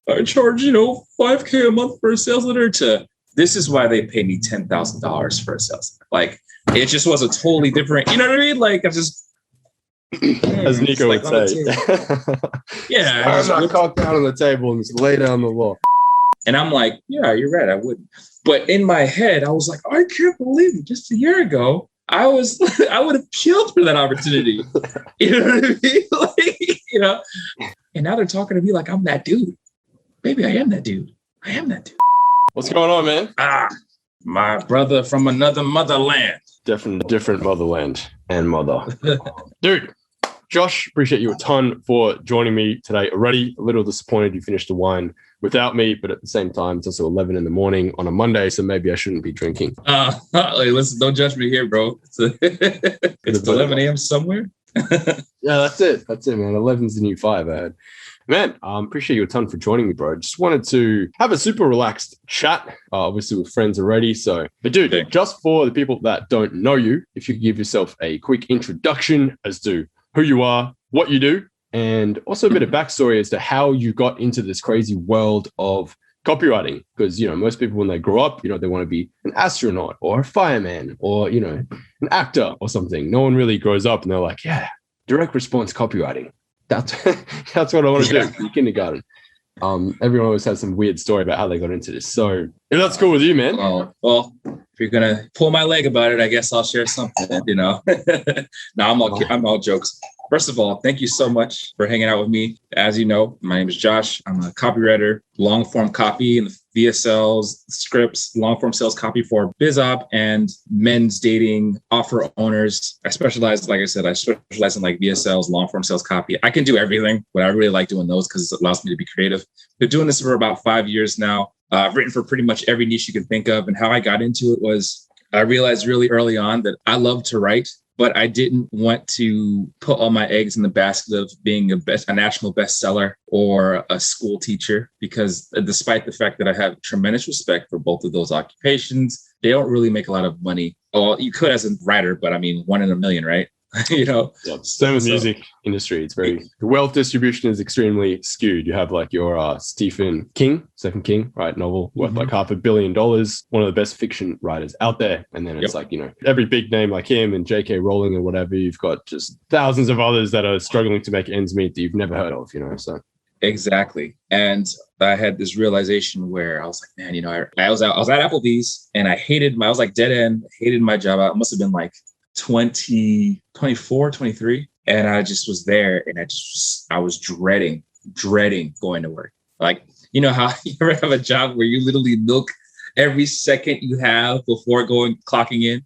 I charge, $5K a month for a sales letter to this is why they pay me $10,000 for a sales letter. Like, it just was a totally different, you know what I mean? Like, I just, as Nico would say. Yeah. I'm not cocked down on the table and just lay down the law. And I'm like, yeah, you're right. I wouldn't. But in my head, I was like, I can't believe it. Just a year ago, I would have killed for that opportunity. You know what I mean? Like, and now they're talking to me like I'm that dude. Baby, I am that dude. What's going on, man? My brother from another motherland. Different motherland and mother. Dude, Josh, appreciate you a ton for joining me today already. A little disappointed you finished the wine without me, but at the same time, it's also 11 in the morning on a Monday, so maybe I shouldn't be drinking. Listen, don't judge me here, bro. It's 11 a.m. somewhere. Yeah, that's it, man. 11's the new 5, I heard. Man, appreciate you a ton for joining me, bro. Just wanted to have a super relaxed chat, obviously with friends already. But dude, just for the people that don't know you, if you could give yourself a quick introduction as to who you are, what you do, and also a bit of backstory as to how you got into this crazy world of copywriting. Because, most people when they grow up, they want to be an astronaut or a fireman or, an actor or something. No one really grows up and they're like, yeah, direct response copywriting. That's what I want to do in kindergarten. Everyone always has some weird story about how they got into this. So if that's cool with you, man. Well, if you're going to pull my leg about it, I guess I'll share something, No, I'm all jokes. First of all, thank you so much for hanging out with me. As you know, my name is Josh. I'm a copywriter, long form copy in the VSLs, scripts, long form sales copy for BizOp and men's dating offer owners. I specialize in like VSLs, long form sales copy. I can do everything, but I really like doing those because it allows me to be creative. Been doing this for about 5 years now. I've written for pretty much every niche you can think of. And how I got into it was I realized really early on that I love to write, but I didn't want to put all my eggs in the basket of being a national bestseller or a school teacher, because despite the fact that I have tremendous respect for both of those occupations, they don't really make a lot of money. Oh, you could as a writer, but I mean, 1 in a million, right? Yeah, same with music industry. It's the wealth distribution is extremely skewed. You have like your Stephen King, right? Novel worth like $500 million, one of the best fiction writers out there. And then it's like, every big name like him and J.K. Rowling or whatever, you've got just thousands of others that are struggling to make ends meet that you've never heard of, so. Exactly. And I had this realization where I was like, man, I was at Applebee's and I was like dead end, hated my job. I must have been like 24, 23. And I just was there and I was dreading going to work. Like, how you ever have a job where you literally milk every second you have before clocking in,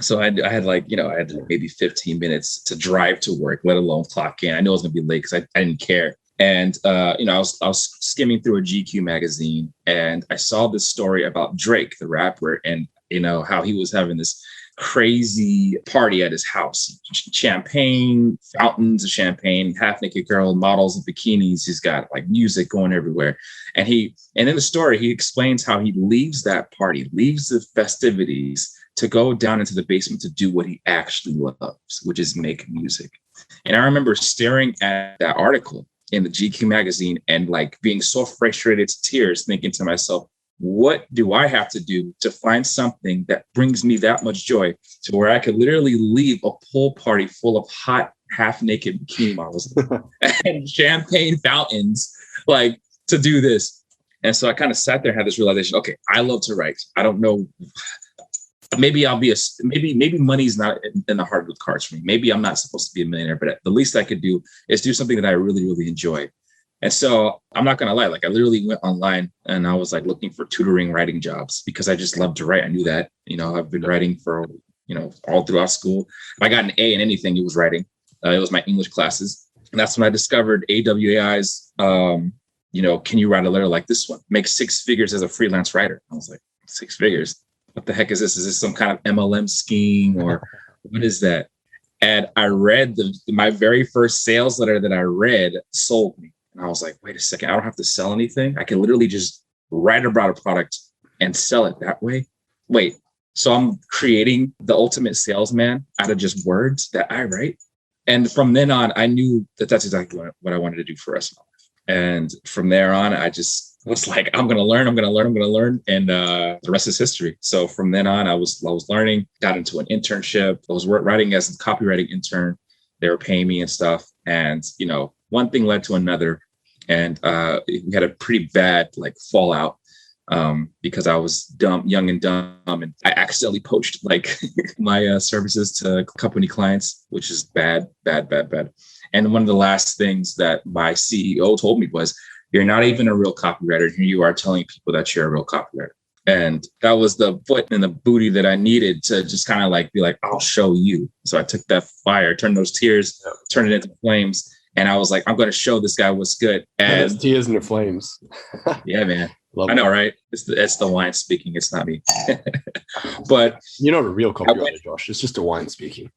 So I had maybe 15 minutes to drive to work, let alone clock in. I know I was going to be late because I didn't care. And, I was skimming through a GQ magazine and I saw this story about Drake, the rapper, and, how he was having this crazy party at his house, champagne, fountains of champagne, half naked girl, models in bikinis. He's got like music going everywhere. And in the story, he explains how he leaves that party, leaves the festivities to go down into the basement to do what he actually loves, which is make music. And I remember staring at that article in the GQ magazine and like being so frustrated to tears, thinking to myself, what do I have to do to find something that brings me that much joy to where I could literally leave a pool party full of hot, half-naked bikini models and champagne fountains, like, to do this? And so I kind of sat there and had this realization, okay, I love to write. I don't know. Maybe maybe money's not in the heart of the cards for me. Maybe I'm not supposed to be a millionaire, but the least I could do is do something that I really, really enjoy. And so I'm not going to lie, like I literally went online and I was like looking for tutoring writing jobs because I just love to write. I knew that, I've been writing for, all throughout school. If I got an A in anything, it was writing. It was my English classes. And that's when I discovered AWAI's, can you write a letter like this one? Make 6 figures as a freelance writer. I was like, 6 figures? What the heck is this? Is this some kind of MLM scheme or what is that? And I read my very first sales letter that I read sold me. And I was like, wait a second, I don't have to sell anything. I can literally just write about a product and sell it that way. Wait, so I'm creating the ultimate salesman out of just words that I write. And from then on, I knew that that's exactly what I wanted to do for the rest of my life. And from there on, I just was like, I'm going to learn. And the rest is history. So from then on, I was learning, got into an internship. I was writing as a copywriting intern. They were paying me and stuff. And, one thing led to another. And we had a pretty bad fallout because I was young and dumb. And I accidentally poached my services to company clients, which is bad. And one of the last things that my CEO told me was, you're not even a real copywriter. Here you are telling people that you're a real copywriter. And that was the foot in the booty that I needed to just kind of be like, I'll show you. So I took that fire, turned those tears, turned it into flames. And I was like, I'm going to show this guy what's good. And there's tears in the flames. Yeah, man. I know, right? It's the wine speaking. It's not me. But you're not a real copywriter, Josh. It's just a wine speaking.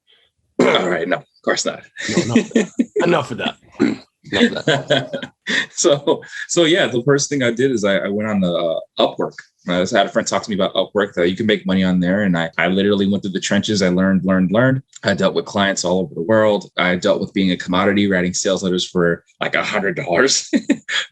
All right. No, of course not. No, enough of that. So yeah, the first thing I did is I went on the Upwork. I had a friend talk to me about Upwork that you can make money on there. And I literally went through the trenches. I learned. I dealt with clients all over the world. I dealt with being a commodity, writing sales letters for $100,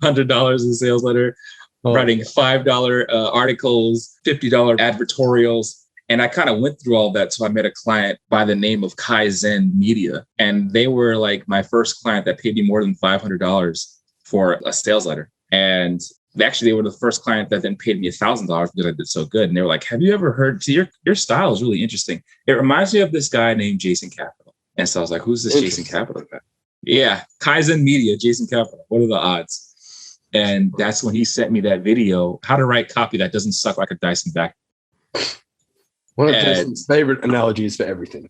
$100 in sales letter, writing $5 articles, $50 advertorials. And I kind of went through all that. So I met a client by the name of Kaizen Media. And they were my first client that paid me more than $500 for a sales letter. And they were the first client that then paid me $1,000 because I did so good. And they were like, have you ever heard, your style is really interesting. It reminds me of this guy named Jason Capital. And so I was like, who's this Jason Capital guy? Yeah, Kaizen Media, Jason Capital. What are the odds? And that's when he sent me that video, how to write copy that doesn't suck like a Dyson vacuum. One of Jason's favorite analogies for everything.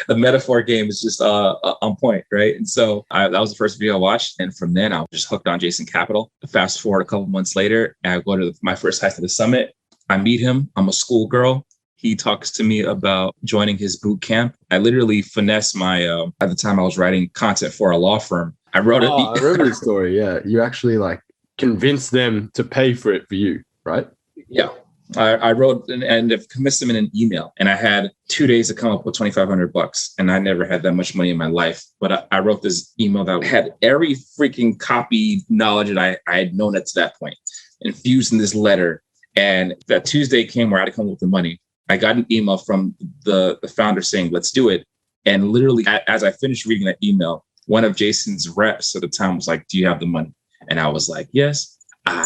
The metaphor game is just on point, right? And so that was the first video I watched. And from then I was just hooked on Jason Capital. Fast forward a couple months later, I go to my first High to the Summit. I meet him. I'm a schoolgirl. He talks to me about joining his boot camp. I literally finessed my, at the time I was writing content for a law firm. I wrote it. I remember the story. Yeah. You actually convinced them to pay for it for you, right? Yeah. I wrote and convinced them in an email, and I had 2 days to come up with $2,500, and I never had that much money in my life. But I wrote this email that had every freaking copy knowledge that I had known up to that point infused in this letter. And that Tuesday came where I had to come up with the money. I got an email from the founder saying, let's do it. And literally, as I finished reading that email, one of Jason's reps at the time was like, do you have the money? And I was like, yes, I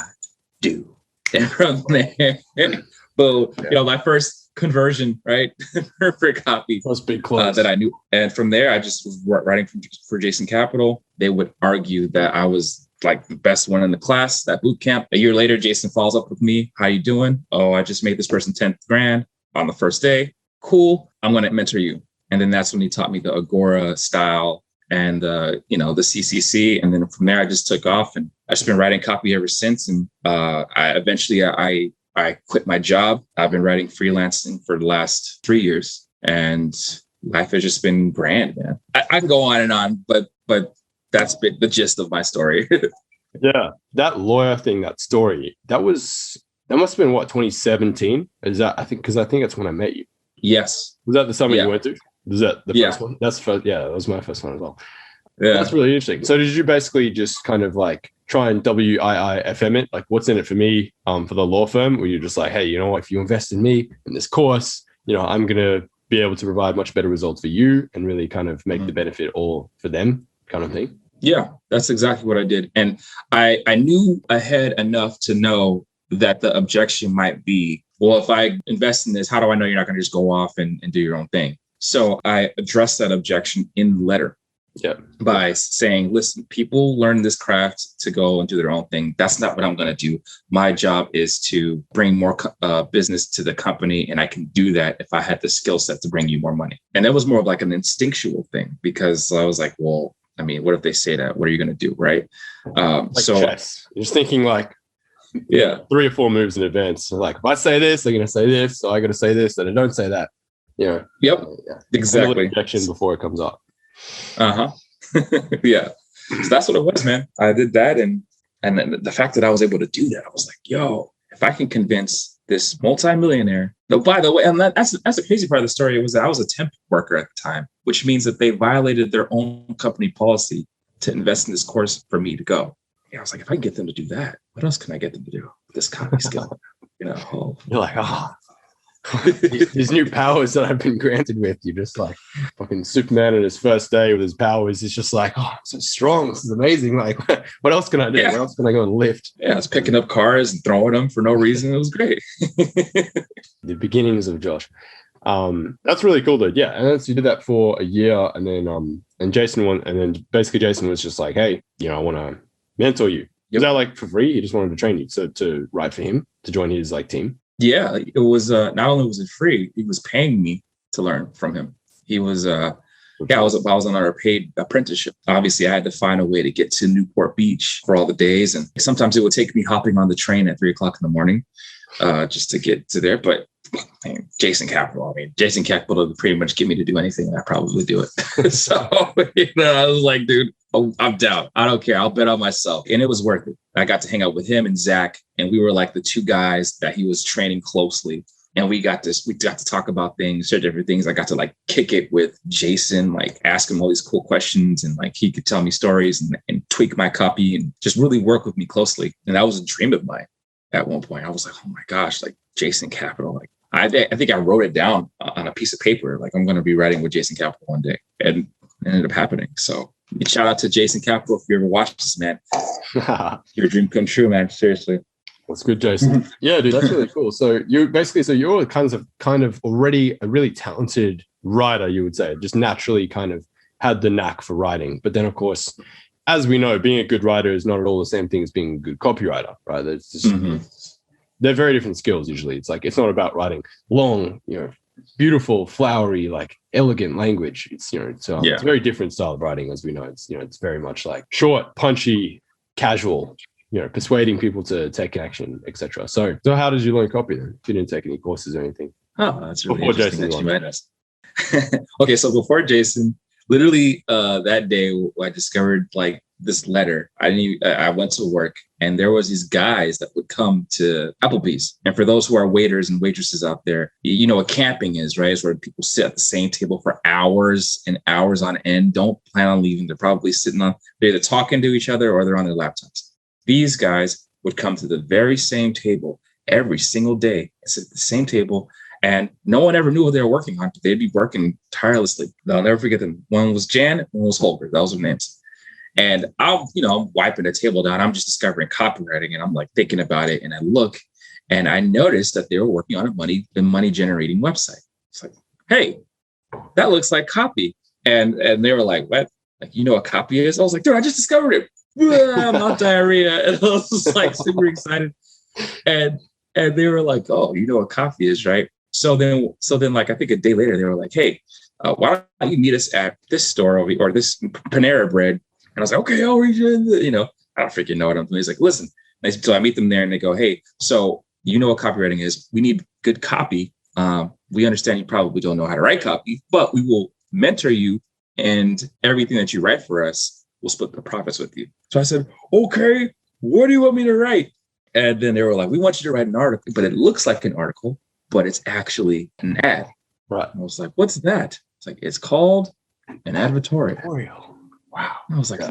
do. And from there, boom, my first conversion, right? for copy was big close that I knew. And from there, I just was writing for Jason Capital. They would argue that I was the best one in the class, that boot camp. A year later, Jason follows up with me. How you doing? Oh, I just made this person 10 grand on the first day. Cool. I'm going to mentor you. And then that's when he taught me the Agora style and, the CCC. And then from there, I just took off, and I've just been writing copy ever since. And I quit my job. I've been writing freelancing for the last 3 years, and life has just been grand, man. I can go on and on, but that's been the gist of my story. Yeah. That lawyer thing, that story, that must have been 2017? Is that, I think that's when I met you. Yes. Was that the summit you went to? Was that the Yeah. first one? That's first. Yeah, that was my first one as well. Yeah. That's really interesting. So did you basically just kind of try and WIIFM it? What's in it for me for the law firm? Or you're just like, hey, you know what? If you invest in me in this course, I'm going to be able to provide much better results for you and really kind of make the benefit all for them kind of thing. Yeah, that's exactly what I did. And I knew ahead enough to know that the objection might be, well, if I invest in this, how do I know you're not going to just go off and do your own thing? So I addressed that objection in the letter by saying, listen, people learn this craft to go and do their own thing. That's not what I'm going to do. My job is to bring more business to the company. And I can do that if I had the skill set to bring you more money. And it was more of an instinctual thing, because I was like, well, I mean, what if they say that? What are you going to do? Right. So chess. You're just thinking 3 or 4 moves in advance. So if I say this, they're going to say this. So I got to say this, and I don't say that. Yeah. Yep. Exactly. Objection before it comes up. Yeah. So that's what it was, man. I did that. And the fact that I was able to do that, I was like, yo, if I can convince this multimillionaire. No, by the way, and that's the crazy part of the story, was that I was a temp worker at the time, which means that they violated their own company policy to invest in this course for me to go. And I was like, if I can get them to do that, what else can I get them to do with this copy skill? You're like, these new powers that I've been granted with. You're just like fucking Superman on his first day with his powers. It's just like, I'm so strong. This is amazing. Like, what else can I do? What else can I go and lift? Yeah, I was picking up cars and throwing them for no reason. It was great. The beginnings of Josh. That's really cool, dude. Yeah, and then so you did that for a year, and then basically Jason was just like, hey, I want to mentor you. Was that like for free? He just wanted to train you to write for him, to join his like team? Yeah, it was not only was it free, he was paying me to learn from him. He was I was on our paid apprenticeship. Obviously, I had to find a way to get to Newport Beach for all the days, and sometimes it would take me hopping on the train at 3:00 in the morning just to get to there. But Jason Capital would pretty much get me to do anything, and I probably do it. So I was like, dude, I'm down. I don't care. I'll bet on myself. And it was worth it. I got to hang out with him and Zach, and we were like the two guys that he was training closely. And we got to talk about things, share different things. I got to like kick it with Jason, like ask him all these cool questions, and like he could tell me stories and tweak my copy and just really work with me closely. And that was a dream of mine at one point. I was like, oh my gosh, like Jason Capital. Like I think I wrote it down on a piece of paper. Like I'm going to be writing with Jason Capital one day, and it ended up happening. So shout out to Jason Capital. If you ever watch this, man, your dream come true, man. Seriously. That's good, Jason. Yeah, dude, that's really cool. So you're kind of already a really talented writer, you would say, just naturally kind of had the knack for writing. But then, of course, as we know, being a good writer is not at all the same thing as being a good copywriter, right? It's just, they're very different skills usually. It's like, it's not about writing long, beautiful, flowery, like elegant language. It's, it's a very different style of writing, as we know. It's, it's very much like short, punchy, casual, persuading people to take action, etc. So how did you learn copy then? If you didn't take any courses or anything? Oh, that's really interesting that you might ask. Okay, so before Jason, literally that day I discovered like this letter. I went to work, and there was these guys that would come to Applebee's. And for those who are waiters and waitresses out there, you know what camping is, right? It's where people sit at the same table for hours and hours on end. Don't plan on leaving. They're probably they're either talking to each other or they're on their laptops. These guys would come to the very same table every single day, sit at the same table, and no one ever knew what they were working on, but they'd be working tirelessly. I'll never forget them. One was Jan, one was Holger. Those were names. And I'm wiping the table down. I'm just discovering copywriting, and I'm like thinking about it. And I look, and I noticed that they were working on a money generating website. It's like, hey, that looks like copy. And they were like, what? Like, you know what copy is? I was like, dude, I just discovered it. I'm not diarrhea. And I was just like super excited. And they were like, oh, you know what copy is, right? So then like, I think a day later, they were like, hey, why don't you meet us at this store or this Panera Bread? And I was like, okay, I don't freaking know what I'm doing. He's like, listen. So I meet them there, and they go, hey, so you know what copywriting is. We need good copy. We understand you probably don't know how to write copy, but we will mentor you, and everything that you write for us, we'll split the profits with you. So I said, okay, what do you want me to write? And then they were like, we want you to write an article, but it looks like an article, but it's actually an ad. Right. And I was like, what's that? It's like, it's called an advertorial. Wow. And I was like,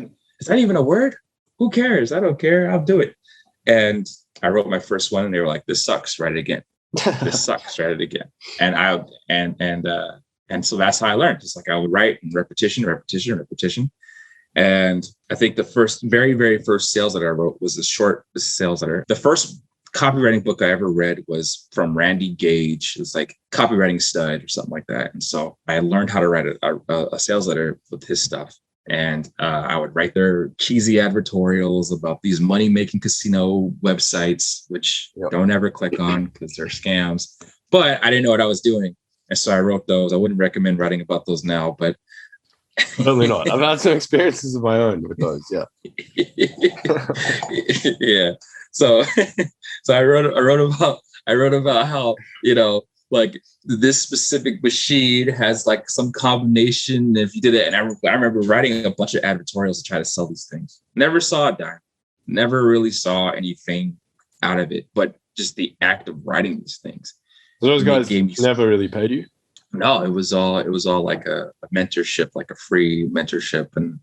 is that even a word? Who cares? I don't care. I'll do it. And I wrote my first one, and they were like, this sucks. Write it again. This sucks. Write it again. And so that's how I learned. It's like I would write in repetition. And I think the very, very first sales letter I wrote was a short sales letter. The first copywriting book I ever read was from Randy Gage. It was like Copywriting Stud or something like that. And so I learned how to write a sales letter with his stuff. And I would write their cheesy advertorials about these money-making casino websites, which don't ever click on because they're scams. But I didn't know what I was doing. And so I wrote those. I wouldn't recommend writing about those now, but certainly not. I've had some experiences of my own with those. Yeah. Yeah. So I wrote about how, like this specific machine has like some combination. If you did it, and I remember writing a bunch of advertorials to try to sell these things. Never saw a dime. Never really saw anything out of it, but just the act of writing these things. So those guys never really paid you? No, it was all like a mentorship, like a free mentorship. And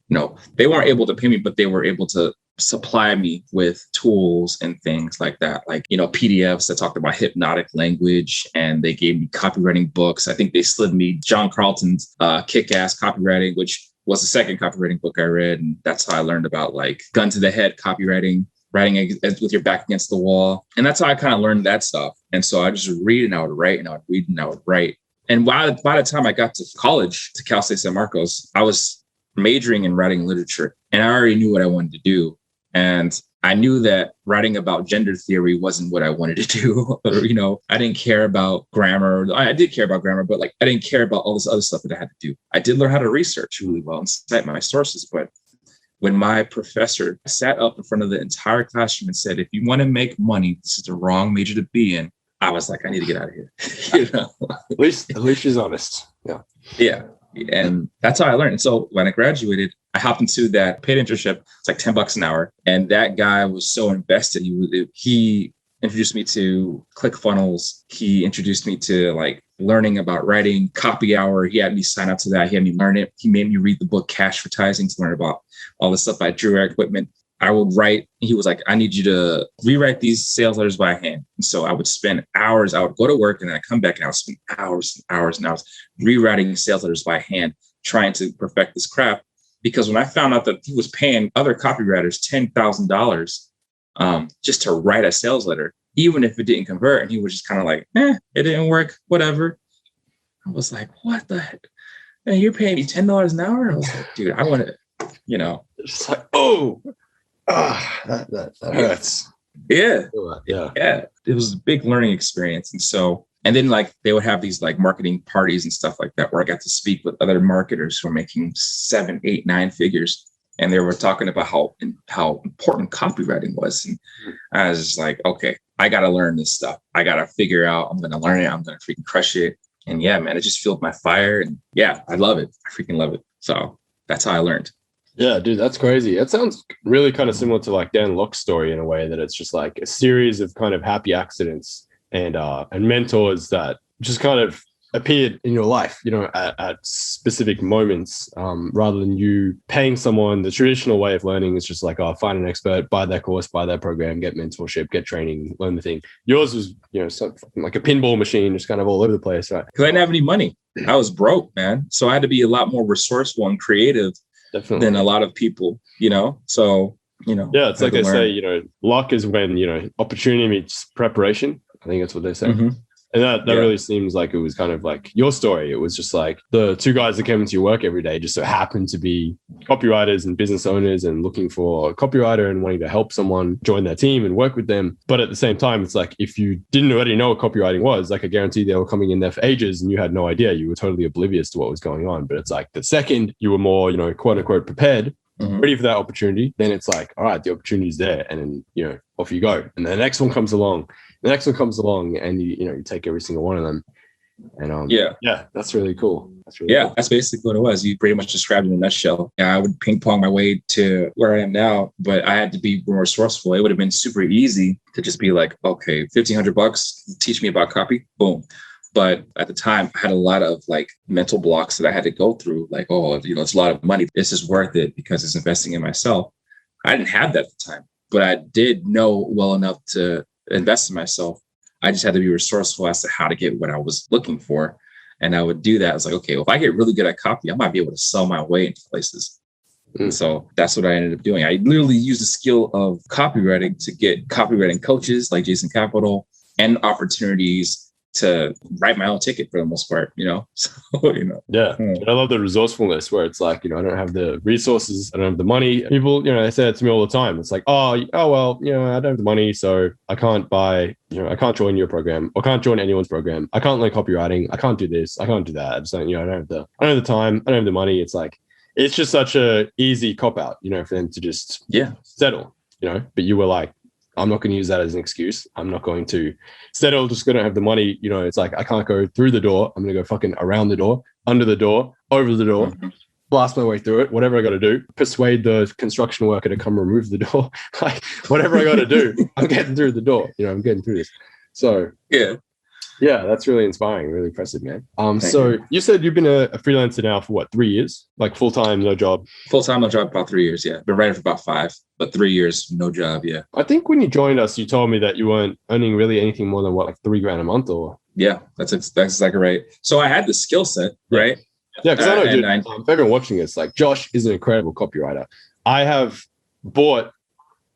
they weren't able to pay me, but they were able to supply me with tools and things like that, like PDFs that talked about hypnotic language, and they gave me copywriting books. I think they slid me John Carlton's Kick-Ass Copywriting, which was the second copywriting book I read, and that's how I learned about like gun to the head copywriting, writing with your back against the wall. And that's how I kind of learned that stuff. And so I just read and I would write and I would read and I would write. And by the time I got to college, to Cal State San Marcos, I was majoring in writing literature, and I already knew what I wanted to do. And I knew that writing about gender theory wasn't what I wanted to do. I didn't care about grammar. I did care about grammar, but like I didn't care about all this other stuff that I had to do. I did learn how to research really well and cite my sources. But when my professor sat up in front of the entire classroom and said, "If you want to make money, this is the wrong major to be in," I was like, I need to get out of here. At least she's honest. Yeah. Yeah. And that's how I learned. And so when I graduated, I hopped into that paid internship. It's like $10 an hour. And that guy was so invested. He introduced me to ClickFunnels. He introduced me to like learning about writing, Copy Hour. He had me sign up to that. He had me learn it. He made me read the book Cash Advertising to learn about all the stuff I drew our equipment. I would write. He was like, "I need you to rewrite these sales letters by hand." And so I would spend hours. I would go to work and then I'd come back and I would spend hours and hours and hours rewriting sales letters by hand, trying to perfect this craft. Because when I found out that he was paying other copywriters $10,000 just to write a sales letter, even if it didn't convert, and he was just kind of like, it didn't work, whatever. I was like, what the heck? Man, you're paying me $10 an hour? I was like, dude, I want to, It's just like, oh. That hurts. Yeah. Yeah. Yeah. It was a big learning experience. And then like they would have these like marketing parties and stuff like that where I got to speak with other marketers who are making 7, 8, 9 figures. And they were talking about how important copywriting was. And I was just like, okay, I got to learn this stuff. I got to figure out, I'm going to learn it. I'm going to freaking crush it. And yeah, man, it just fueled my fire. And yeah, I love it. I freaking love it. So that's how I learned. Yeah, dude, that's crazy. It sounds really kind of similar to like Dan Locke's story in a way that it's just like a series of kind of happy accidents and mentors that just kind of appeared in your life, at specific moments, rather than you paying someone. The traditional way of learning is just like, find an expert, buy their course, buy their program, get mentorship, get training, learn the thing. Yours was, like a pinball machine, just kind of all over the place, right? Because I didn't have any money. I was broke, man. So I had to be a lot more resourceful and creative. Definitely. Than a lot of people, So, yeah, it's like they say, luck is when, opportunity meets preparation. I think that's what they say. Mm-hmm. And that really seems like it was kind of like your story. It was just like the two guys that came into your work every day just so happened to be copywriters and business owners and looking for a copywriter and wanting to help someone join their team and work with them. But at the same time, it's like if you didn't already know what copywriting was, like I guarantee they were coming in there for ages and you had no idea. You were totally oblivious to what was going on. But it's like the second you were more, quote unquote, prepared, ready for that opportunity, then it's like, all right, the opportunity's there. And then, off you go. And the next one comes along. And you take every single one of them. And yeah, that's really cool. Cool. That's basically what it was. You pretty much described it in a nutshell. Yeah, I would ping pong my way to where I am now, but I had to be more resourceful. It would have been super easy to just be like, okay, $1,500, teach me about copy, boom. But at the time, I had a lot of like mental blocks that I had to go through. Like, it's a lot of money. This is worth it because it's investing in myself. I didn't have that at the time, but I did know well enough to invest in myself. I just had to be resourceful as to how to get what I was looking for. And I would do that. I was like, okay, well, if I get really good at copy, I might be able to sell my way into places. And so that's what I ended up doing. I literally used the skill of copywriting to get copywriting coaches like Jason Capital and opportunities to write my own ticket for the most part, So, Yeah. I love the resourcefulness where it's like, I don't have the resources. I don't have the money. People, they say it to me all the time. It's like, well, I don't have the money. So I can't buy, I can't join your program or can't join anyone's program. I can't learn copywriting. I can't do this. I can't do that. I just don't, I don't have the time. I don't have the money. It's like, it's just such a easy cop out, for them to just settle, but you were like, I'm not going to use that as an excuse. I'm not going to settle just going to have the money. It's like, I can't go through the door. I'm going to go fucking around the door, under the door, over the door, blast my way through it, whatever I got to do, persuade the construction worker to come remove the door. Like whatever I got to do, I'm getting through the door. I'm getting through this. So yeah. Yeah, that's really inspiring, really impressive, man. So you. you said you've been a freelancer now for what, 3 years? Like full-time, no job? Full-time, no job, about 3 years, yeah. Been writing for about 5, but 3 years, no job, yeah. I think when you joined us, you told me that you weren't earning really anything more than what, like $3,000 a month or? Yeah, that's exactly right. So I had the skill set, right? Yeah, because I know, dude, if everyone watching this, like Josh is an incredible copywriter. I have bought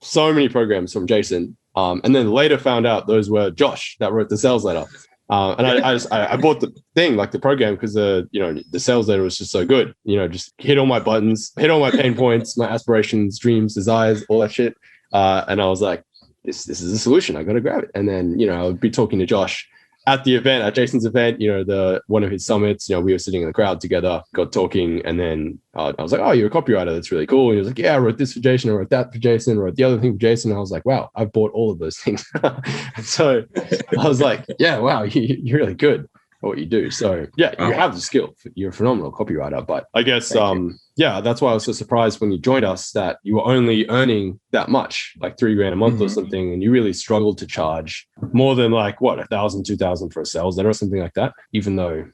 so many programs from Jason, and then later found out those were Josh that wrote the sales letter. And I bought the thing, like the program, because the sales letter was just so good. Just hit all my buttons, hit all my pain points, my aspirations, dreams, desires, all that shit. And I was like, this is a solution. I got to grab it. And then I would be talking to Josh at the event, at Jason's event, the one of his summits. We were sitting in the crowd together, got talking, and then I was like, "Oh, you're a copywriter. That's really cool." And he was like, "Yeah, I wrote this for Jason. I wrote that for Jason. I wrote the other thing for Jason." And I was like, "Wow, I've bought all of those things." So I was like, "Yeah, wow, you're really good at what you do." So yeah, you have the skill. You're a phenomenal copywriter. But I guess that's why I was so surprised when you joined us that you were only earning that much, like $3,000 a month or something, and you really struggled to charge more than like what, 1,000, 2,000 for a sales letter or something like that. Even though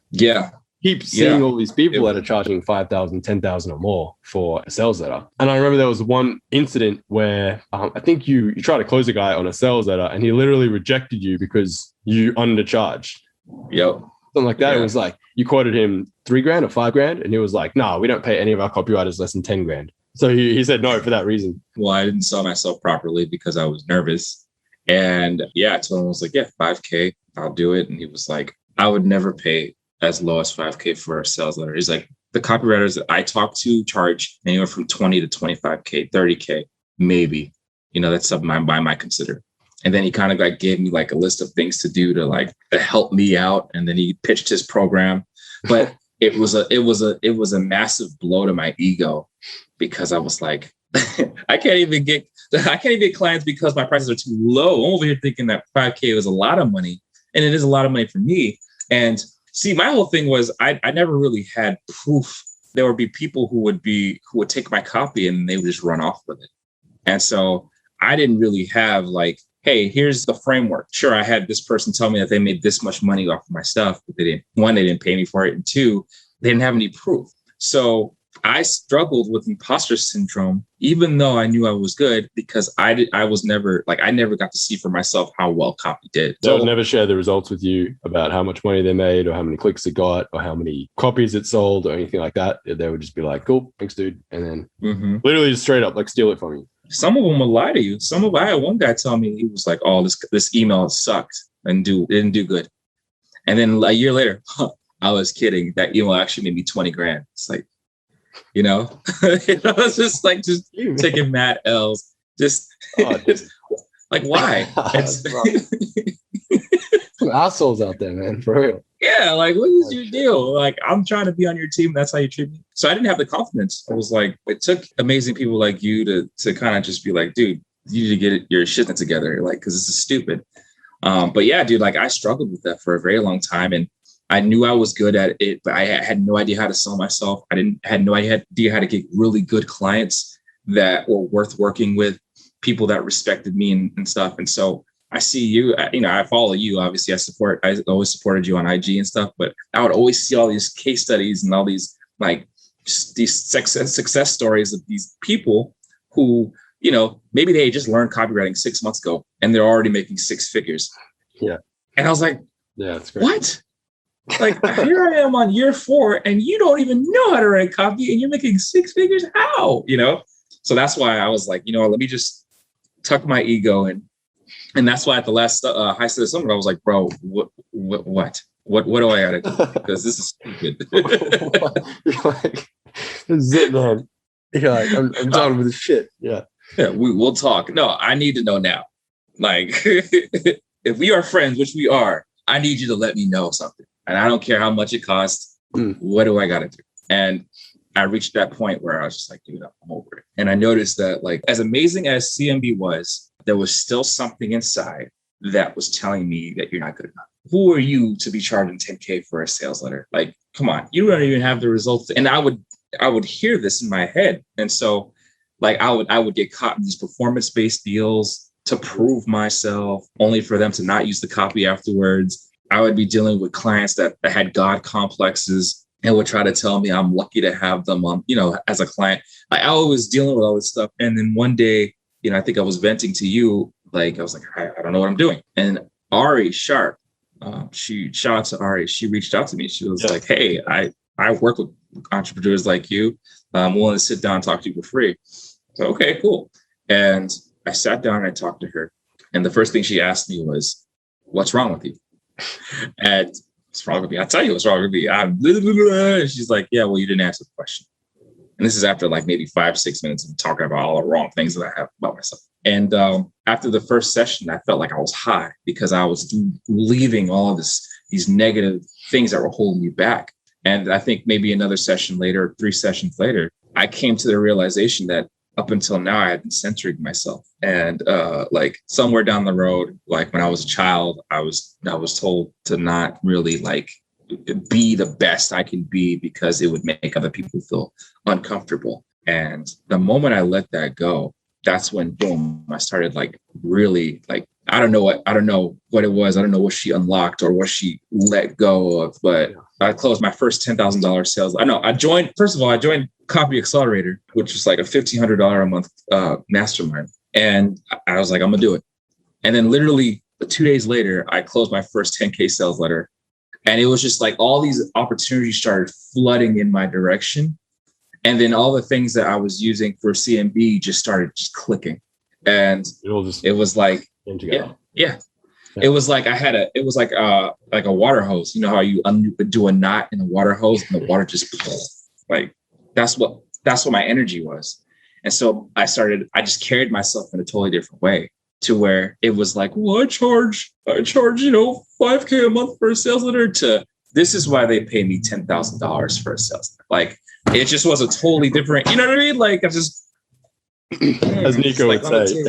keep seeing all these people that are charging 5,000, 10,000 or more for a sales letter. And I remember there was one incident where I think you tried to close a guy on a sales letter, and he literally rejected you because you undercharged. Yep. Something like that. Yeah. It was like you quoted him $3,000 or $5,000, and he was like, "No, we don't pay any of our copywriters less than $10,000." So he said no for that reason. Well, I didn't sell myself properly because I was nervous, and I told him, I was like, "Yeah, 5K, I'll do it." And he was like, "I would never pay as low as 5K for a sales letter." He's like, "The copywriters that I talk to charge anywhere from 20 to 25K, 30K, maybe. That's something I might consider." And then he kind of like gave me like a list of things to do to help me out. And then he pitched his program, but it was a massive blow to my ego, because I was like, I can't even get clients because my prices are too low. I'm over here thinking that 5K was a lot of money, and it is a lot of money for me. And see, my whole thing was I never really had proof. There would be people who would take my copy and they would just run off with it. And so I didn't really have like, hey, here's the framework. Sure, I had this person tell me that they made this much money off of my stuff, but they didn't pay me for it. And 2, they didn't have any proof. So I struggled with imposter syndrome, even though I knew I was good, because I never got to see for myself how well copy did. They would never share the results with you about how much money they made or how many clicks it got or how many copies it sold or anything like that. They would just be like, "Cool, thanks, dude." And then literally just straight up like steal it from you. Some of them will lie to you. I had one guy tell me, he was like, "Oh, this email sucked and didn't do good." And then a year later, I was kidding. That email actually made me $20,000. It's like, it's just like taking mad L's. Just like, why? Some assholes out there, man, for real. Yeah, like, what is your deal? Like, I'm trying to be on your team. That's how you treat me. So I didn't have the confidence. I was like, it took amazing people like you to kind of just be like, dude, you need to get your shit together, like, because this is stupid. But yeah, dude, like I struggled with that for a very long time, and I knew I was good at it, but I had no idea how to sell myself. Had no idea how to get really good clients that were worth working with, people that respected me and stuff. And so I see you, I follow you. Obviously, I always supported you on IG and stuff, but I would always see all these case studies and all these these success stories of these people who, maybe they just learned copywriting 6 months ago and they're already making 6 figures. Yeah. And I was like, yeah, that's great. What? Like, here I am on year 4 and you don't even know how to write copy and you're making 6 figures. How? So that's why I was like, let me just tuck my ego in. And that's why at the last High State Summit, I was like, bro, what do I gotta do? Because this is stupid. You're like, this is it, man. You're like, I'm done with this shit. Yeah. Yeah, we'll talk. No, I need to know now. Like, if we are friends, which we are, I need you to let me know something. And I don't care how much it costs. What do I gotta do? And I reached that point where I was just like, dude, I'm over it. And I noticed that, like, as amazing as CMB was, there was still something inside that was telling me that you're not good enough. Who are you to be charging 10K for a sales letter? Like, come on, you don't even have the results. And I would hear this in my head. And so, like, I would get caught in these performance-based deals to prove myself, only for them to not use the copy afterwards. I would be dealing with clients that had God complexes and would try to tell me I'm lucky to have them on, as a client. I was dealing with all this stuff. And then one day, I think I was venting to you, like, I was like, I don't know what I'm doing. And Ari Sharp, shout out to Ari. She reached out to me. She was like, hey, I work with entrepreneurs like you. I'm willing to sit down and talk to you for free. So, okay, cool. And I sat down and I talked to her. And the first thing she asked me was, what's wrong with you? And what's wrong with me? I'll tell you what's wrong with me. I'm blah, blah, blah. And she's like, yeah, well, you didn't answer the question. And this is after like maybe 5-6 minutes of talking about all the wrong things that I have about myself. And after the first session, I felt like I was high because I was leaving all of these negative things that were holding me back. And I think maybe another session later, 3 sessions later, I came to the realization that up until now, I had been centering myself. And like somewhere down the road, like when I was a child, I was told to not really like be the best I can be because it would make other people feel uncomfortable. And the moment I let that go, that's when, boom, I started like really like, I don't know what it was. I don't know what she unlocked or what she let go of, but I closed my first $10,000 sales. I joined Copy Accelerator, which is like a $1,500 a month mastermind. And I was like, I'm gonna do it. And then literally 2 days later, I closed my first 10K sales letter. And it was just like all these opportunities started flooding in my direction. And then all the things that I was using for CMB just started just clicking. And it was like, yeah. It was like it was like a water hose. You know how you do a knot in a water hose and the water just like, that's what my energy was. And so I just carried myself in a totally different way to where it was like, well, I charge, $5K a month for a sales letter to this is why they pay me $10,000 for a sales letter. Like, it just was a totally different, you know what I mean? Like, I just, as Nico would say.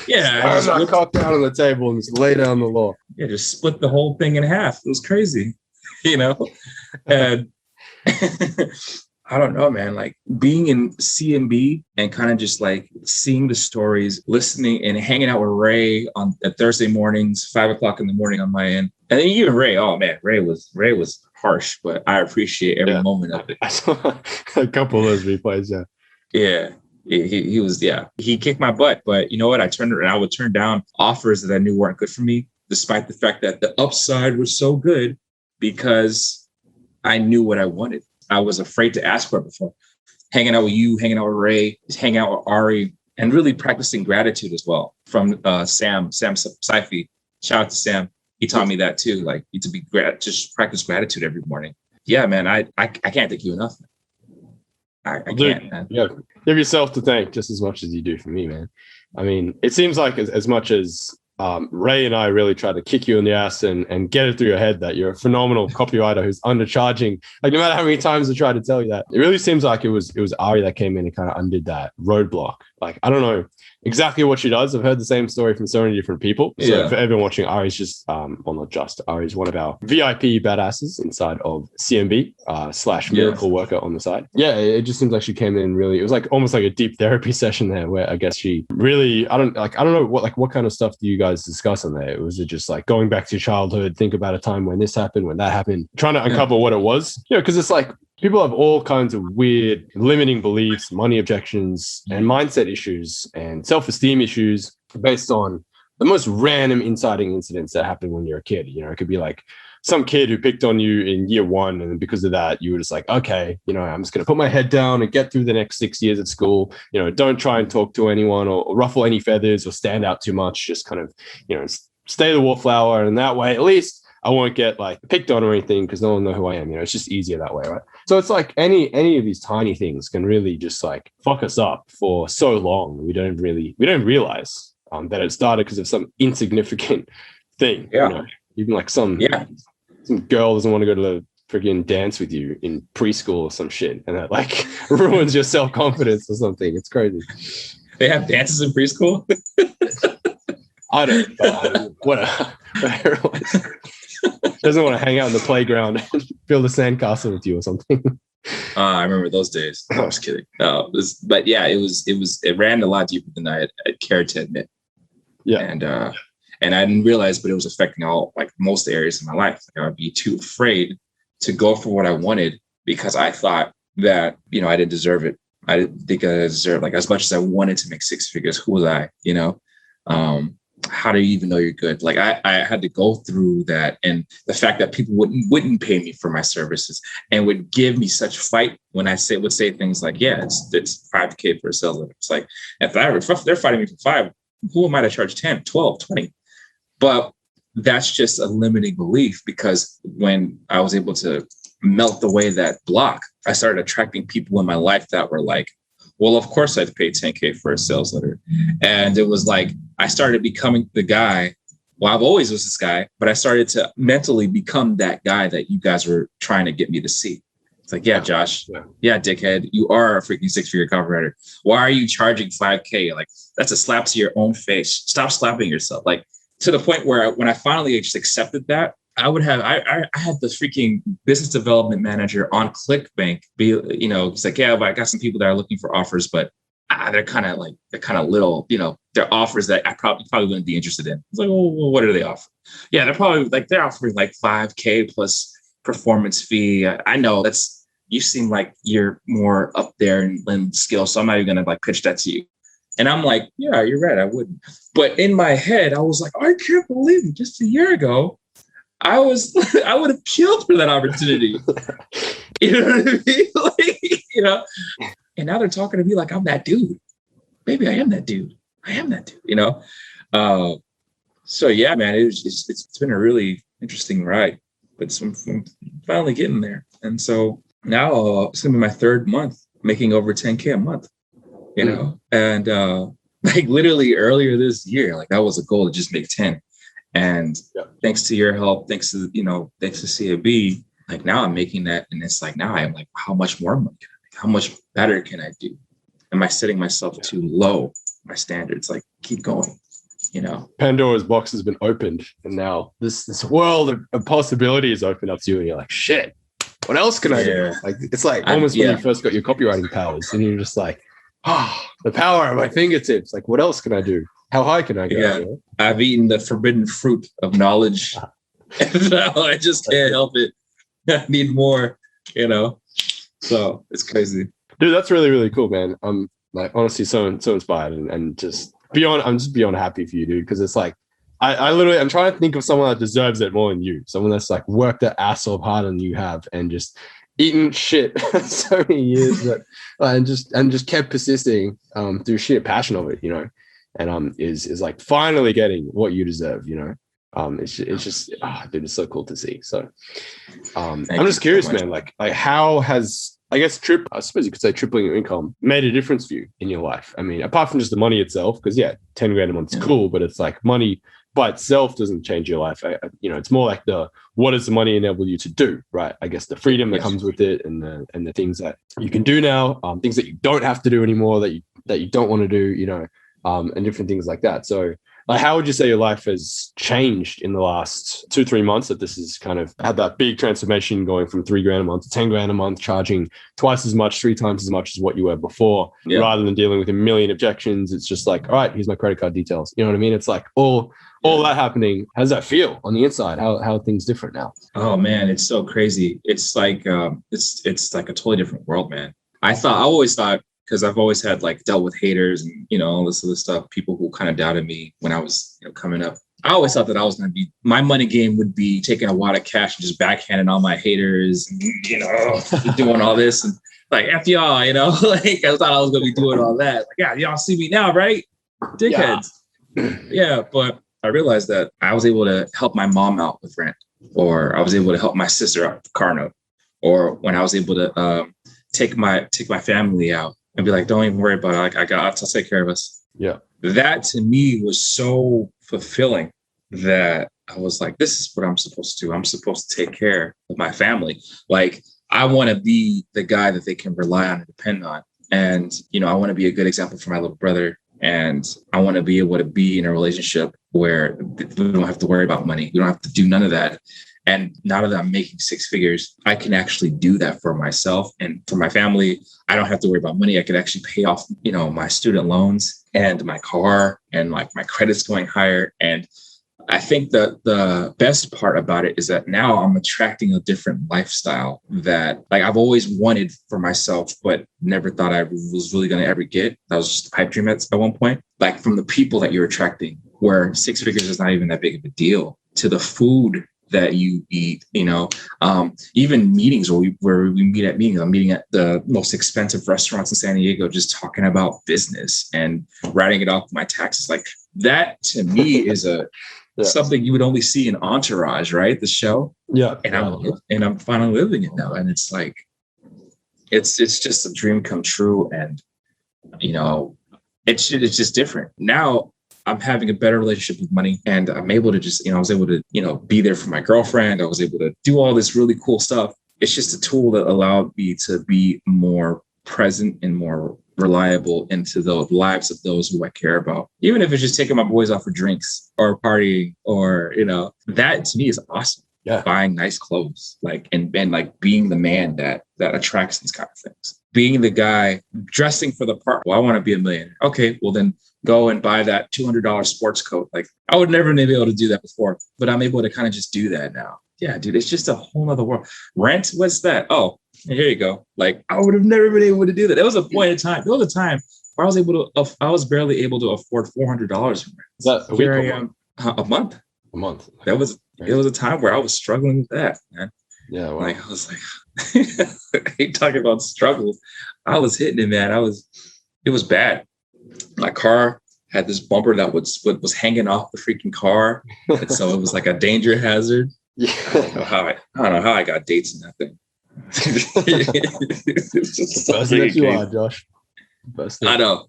Yeah. I'm not cocked down on the table and just lay down the law. Yeah, just split the whole thing in half. It was crazy, And I don't know, man, like being in CMB and kind of just like seeing the stories, listening and hanging out with Ray on Thursday mornings, 5:00 in the morning on my end. And then even Ray, oh man, Ray was harsh, but I appreciate every moment of it. I saw a couple of those replays. Yeah. He was, he kicked my butt, but you know what? I would turn down offers that I knew weren't good for me, despite the fact that the upside was so good because I knew what I wanted. I was afraid to ask for it before. Hanging out with you, hanging out with Ray, hanging out with Ari, and really practicing gratitude as well from Sam Saifi. Shout out to Sam. He taught me that too. Like just practice gratitude every morning. Yeah, man. I can't thank you enough. I can't, man. Yeah, give yourself to thank just as much as you do for me, man. I mean, it seems like as much as Ray and I really try to kick you in the ass and get it through your head that you're a phenomenal copywriter who's undercharging. Like no matter how many times I try to tell you that, it really seems like it was Ari that came in and kind of undid that roadblock. Like I don't know exactly what she does. I've heard the same story from so many different people. So for everyone watching, Ari's just Ari's one of our VIP badasses inside of CMB / miracle worker on the side. Yeah, it just seems like she came in really. It was like almost like a deep therapy session there, where I guess she really I don't know what kind of stuff do you guys discuss on there? Was it just like going back to your childhood, think about a time when this happened, when that happened, trying to uncover what it was? Because it's like people have all kinds of weird limiting beliefs, money objections, and mindset issues and self-esteem issues based on the most random inciting incidents that happen when you're a kid. It could be like some kid who picked on you in year 1. And because of that, you were just like, okay, I'm just going to put my head down and get through the next 6 years at school. Don't try and talk to anyone or ruffle any feathers or stand out too much. Just kind of, stay the wallflower. And that way, at least I won't get like picked on or anything because no one will know who I am. It's just easier that way, right? So it's like any of these tiny things can really just like fuck us up for so long. We don't realize that it started because of some insignificant thing. Yeah. Even like some girl doesn't want to go to the freaking dance with you in preschool or some shit, and that like ruins your self-confidence or something. It's crazy. They have dances in preschool? I don't know. Whatever. Doesn't want to hang out in the playground and build a sandcastle with you or something. I remember those days. I was kidding. It ran a lot deeper than I had cared to admit. Yeah. And I didn't realize, but it was affecting all, like most areas of my life. Like I would be too afraid to go for what I wanted because I thought that, I didn't deserve it. I didn't think I deserved, like, as much as I wanted to make six figures, who was I, how do you even know you're good? Like I had to go through that. And the fact that people wouldn't pay me for my services and would give me such fight when I would say things like, yeah, it's 5K for a sales letter. It's like, if they're fighting me for 5, who am I to charge 10, 12, 20? But that's just a limiting belief, because when I was able to melt away that block, I started attracting people in my life that were like, well, of course I'd pay 10K for a sales letter. And it was like, I started becoming the guy. Well, I've always was this guy, but I started to mentally become that guy that you guys were trying to get me to see. It's like, yeah, Josh, yeah, dickhead, you are a freaking 6-figure copywriter. Why are you charging 5K? Like, that's a slap to your own face. Stop slapping yourself. Like, to the point where when I finally just accepted that, I had the freaking business development manager on ClickBank be, he's like, yeah, but I got some people that are looking for offers, but they're kind of little, they're offers that I probably wouldn't be interested in. It's like, well, what do they offer? Yeah, they're offering like 5K plus performance fee. I know you seem like you're more up there in skill, so I'm not even gonna pitch that to you. And I'm like, yeah, you're right, I wouldn't. But in my head, I was like, I can't believe it. Just a year ago, I would have killed for that opportunity. You know what I mean? And now they're talking to me like I'm that dude. Maybe I am that dude. So yeah, man, it's been a really interesting ride, but I'm finally getting there. And so now it's gonna be my 3rd month making over 10K a month, and like literally earlier this year, like that was a goal to just make 10. And thanks to your help, thanks to CMB, like now I'm making that. And it's like, now I'm like, how much more money can I make? How much better can I do? Am I setting myself too low? My standards, like, keep going, Pandora's box has been opened. And now this world of possibilities open up to you. And you're like, shit, what else can I do? Like, it's like almost when you first got your copywriting powers and you're just like, the power at my fingertips. Like, what else can I do? How high can I go? Yeah. I've eaten the forbidden fruit of knowledge. And now I just can't help it. I need more, So it's crazy. Dude, that's really, really cool, man. I'm like honestly so inspired and just I'm just beyond happy for you, dude. Because it's like I'm trying to think of someone that deserves it more than you. Someone that's like worked their ass off harder than you have and just eaten shit so many years and just kept persisting through sheer passion of it, and is like finally getting what you deserve, it's just dude, it's so cool to see. So I'm just curious, man, like how has, I suppose you could say, tripling your income made a difference for you in your life? I mean, apart from just the money itself, because 10 grand a month is cool, but it's like money by itself doesn't change your life. It's more like what does the money enable you to do, right? I guess the freedom that comes with it, and the things that you can do now, things that you don't have to do anymore, that you don't want to do, and different things like that. So, like, how would you say your life has changed in the last 2-3 months that this has kind of had that big transformation, going from 3 grand a month to 10 grand a month, charging twice as much, 3 times as much as what you were before, rather than dealing with a million objections? It's just like, all right, here's my credit card details. You know what I mean? It's like all that happening. How does that feel on the inside? How are things different now? Oh man, it's so crazy. It's like it's like a totally different world, man. I always thought, because I've always had dealt with haters and, all this other stuff, people who kind of doubted me when I was, coming up. I always thought that I was going to be, my money game would be taking a wad of cash and just backhanding all my haters and, doing all this and like, F y'all, I thought I was going to be doing all that. Like, yeah, y'all see me now, right? Dickheads. Yeah. But I realized that I was able to help my mom out with rent, or I was able to help my sister out with car note, or when I was able to take my family out and be like, don't even worry about it. I'll take care of us. Yeah. That to me was so fulfilling that I was like, this is what I'm supposed to do. I'm supposed to take care of my family. Like, I want to be the guy that they can rely on and depend on. And, I want to be a good example for my little brother. And I want to be able to be in a relationship where we don't have to worry about money. We don't have to do none of that. And now that I'm making 6 figures, I can actually do that for myself and for my family. I don't have to worry about money. I can actually pay off, my student loans and my car, and like my credit's going higher. And I think that the best part about it is that now I'm attracting a different lifestyle that like I've always wanted for myself, but never thought I was really going to ever get. That was just a pipe dream at one point. Like from the people that you're attracting, where 6 figures is not even that big of a deal, to the food that you eat, even meetings where we meet at meetings. I'm meeting at the most expensive restaurants in San Diego, just talking about business and writing it off my taxes. Like that to me is something you would only see in Entourage, right? The show. Yeah. And I'm finally living it now. And it's like, it's just a dream come true. And, it's just different. Now I'm having a better relationship with money, and I'm able to just, I was able to, be there for my girlfriend. I was able to do all this really cool stuff. It's just a tool that allowed me to be more present and more reliable into the lives of those who I care about. Even if it's just taking my boys out for drinks or partying or, that to me is awesome. Yeah. Buying nice clothes, and like being the man that attracts these kind of things. Being the guy dressing for the part. Well, I want to be a millionaire. Okay, well then go and buy that $200 sports coat. Like I would never be able to do that before, but I'm able to kind of just do that now. Yeah, dude, it's just a whole nother world. Rent, what's that? Oh, here you go. Like I would have never been able to do that. There was a point in time. There was a time where I was barely able to afford $400 for rent. Is that a week or a month? A month. A month. It was a time where I was struggling with that, man. Yeah. Wow. Like I was like, I hate talking about struggle. I was hitting it, man. It was bad. My car had this bumper that was hanging off the freaking car. And so it was like a danger hazard. Yeah. I don't know how I got dates in that thing. It's just the person that you are, Josh. I know.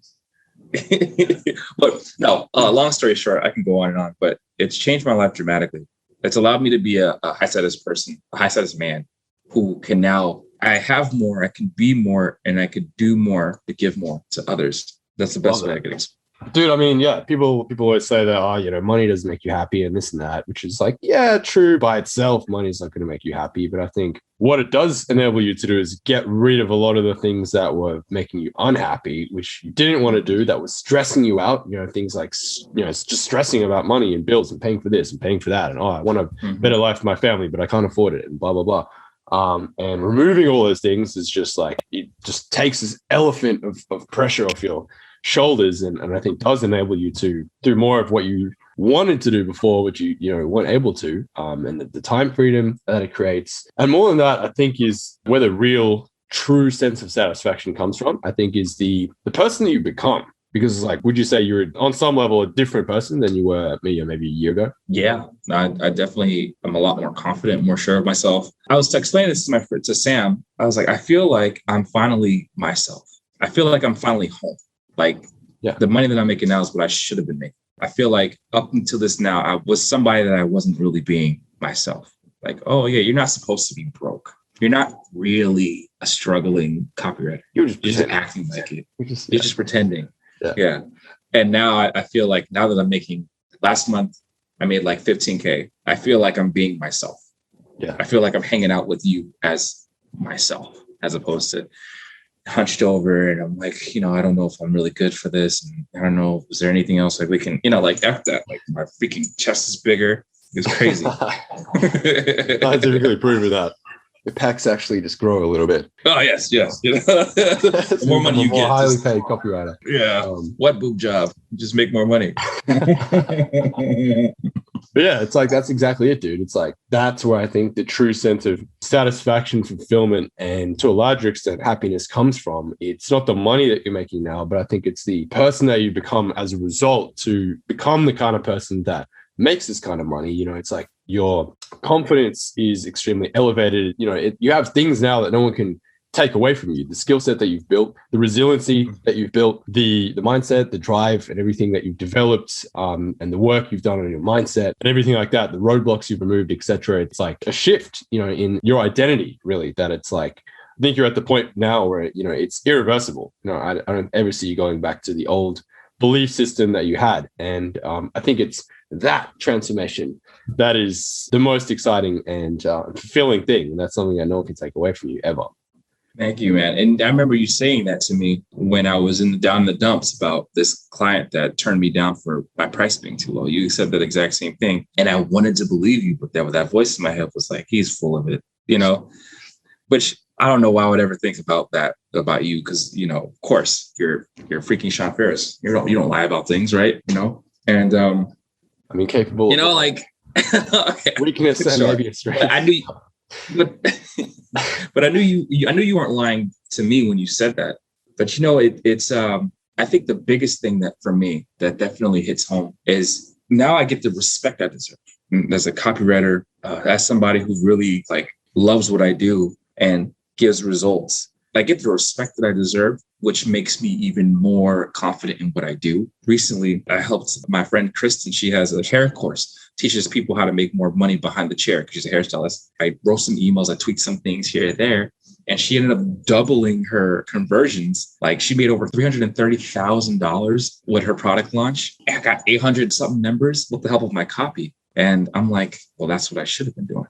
But no, long story short, I can go on and on, but it's changed my life dramatically. It's allowed me to be a high status person, a high status man who can now, I have more, I can be more, and I could do more to give more to others. That's the best way I can explain. Dude, I mean, yeah, people always say that, money doesn't make you happy and this and that, which is like, yeah, true by itself. Money's not going to make you happy. But I think what it does enable you to do is get rid of a lot of the things that were making you unhappy, which you didn't want to do, that was stressing you out. Things like, it's just stressing about money and bills and paying for this and paying for that. And, I want a better life for my family, but I can't afford it and blah, blah, blah. And removing all those things is just like, it just takes this elephant of pressure off your shoulders, and I think does enable you to do more of what you wanted to do before, which you weren't able to, and the time freedom that it creates. And more than that, I think is where the real true sense of satisfaction comes from. I think is the person that you become. Because it's like, would you say you're on some level a different person than you were maybe a year ago? Yeah, I definitely am a lot more confident, more sure of myself. I was explaining this to Sam. I was like, I feel like I'm finally myself. I feel like I'm finally home. Like the money that I'm making now is what I should have been making. I feel like up until this now, I was somebody that I wasn't really being myself. Like, oh yeah, you're not supposed to be broke. You're not really a struggling copywriter. You're just acting like it. You're just pretending. Yeah. And now I feel like now that I'm making, last month, I made like 15K. I feel like I'm being myself. Yeah. I feel like I'm hanging out with you as myself, as opposed to hunched over and I'm like, I don't know if I'm really good for this. And I don't know, is there anything else like we can, like after that, like my freaking chest is bigger. It's crazy. I typically prove that. The packs actually just grow a little bit. Oh, yes. The more money you get. Highly paid copywriter. Yeah. What boob job? Just make more money. But yeah, it's like, that's exactly it, dude. It's like, that's where I think the true sense of satisfaction, fulfillment, and to a larger extent, happiness comes from. It's not the money that you're making now, but I think it's the person that you become as a result to become the kind of person that makes this kind of money. It's like your confidence is extremely elevated. You have things now that no one can take away from you. The skill set that you've built, the resiliency that you've built, the mindset, the drive, and everything that you've developed, and the work you've done on your mindset and everything like that, the roadblocks you've removed, etc. It's like a shift, in your identity, really, that it's like, I think you're at the point now where, it's irreversible. I don't ever see you going back to the old belief system that you had. And I think it's that transformation that is the most exciting and fulfilling thing. And that's something that no one can take away from you ever. Thank you, man. And I remember you saying that to me when I was down in the dumps about this client that turned me down for my price being too low. You said that exact same thing. And I wanted to believe you, but that voice in my head was like, he's full of it, which I don't know why I would ever think about that about you. Cause of course you're freaking Sean Ferres. You don't lie about things, right? And I mean, capable, like okay. Weakness and maybe a strength. I knew but I knew you weren't lying to me when you said that. But it's I think the biggest thing that for me that definitely hits home is now I get the respect I deserve as a copywriter, as somebody who really loves what I do and gives results. I get the respect that I deserve, which makes me even more confident in what I do. Recently, I helped my friend Kristen. She has a hair course, teaches people how to make more money behind the chair because she's a hairstylist. I wrote some emails, I tweaked some things here and there, and she ended up doubling her conversions. She made over $330,000 with her product launch. I got 800 something members with the help of my copy. And I'm like, well, that's what I should have been doing.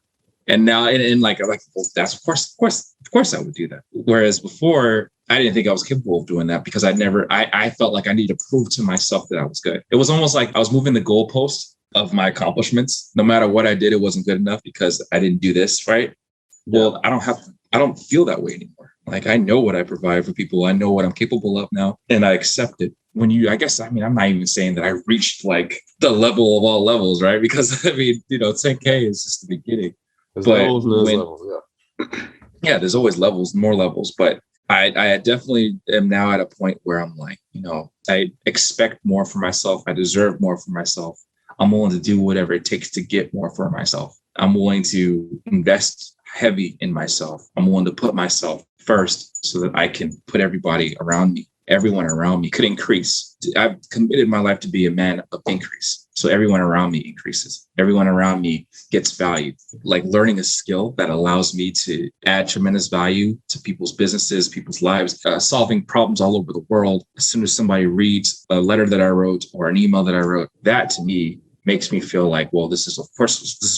And now, I'm like, well, that's of course I would do that. Whereas before, I didn't think I was capable of doing that because I felt like I needed to prove to myself that I was good. It was almost like I was moving the goalpost of my accomplishments. No matter what I did, it wasn't good enough because I didn't do this right. Well, I don't feel that way anymore. I know what I provide for people. I know what I'm capable of now, and I accept it. I'm not even saying that I reached the level of all levels, right? Because 10K is just the beginning. There's levels, yeah, there's always levels, more levels. But I definitely am now at a point where I'm like, I expect more for myself. I deserve more for myself. I'm willing to do whatever it takes to get more for myself. I'm willing to invest heavy in myself. I'm willing to put myself first so that I can put everyone around me could increase. I've committed my life to be a man of increase. So everyone around me increases. Everyone around me gets value. Learning a skill that allows me to add tremendous value to people's businesses, people's lives, solving problems all over the world. As soon as somebody reads a letter that I wrote or an email that I wrote, that to me makes me feel like, well, this is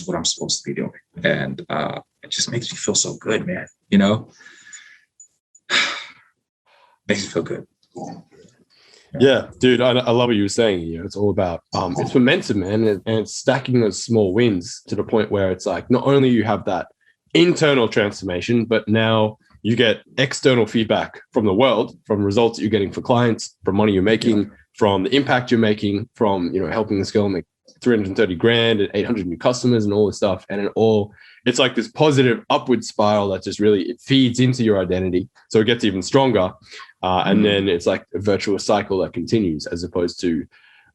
what I'm supposed to be doing. And it just makes me feel so good, man. Makes me feel good. Yeah, dude, I love what you were saying. It's all about it's momentum, man, and it's stacking those small wins to the point where it's like not only you have that internal transformation, but now you get external feedback from the world, from results that you're getting for clients, from money you're making, from the impact you're making, from helping this girl make 330 grand and 800 new customers and all this stuff, and it's like this positive upward spiral that just really it feeds into your identity, so it gets even stronger. And then it's like a virtuous cycle that continues, as opposed to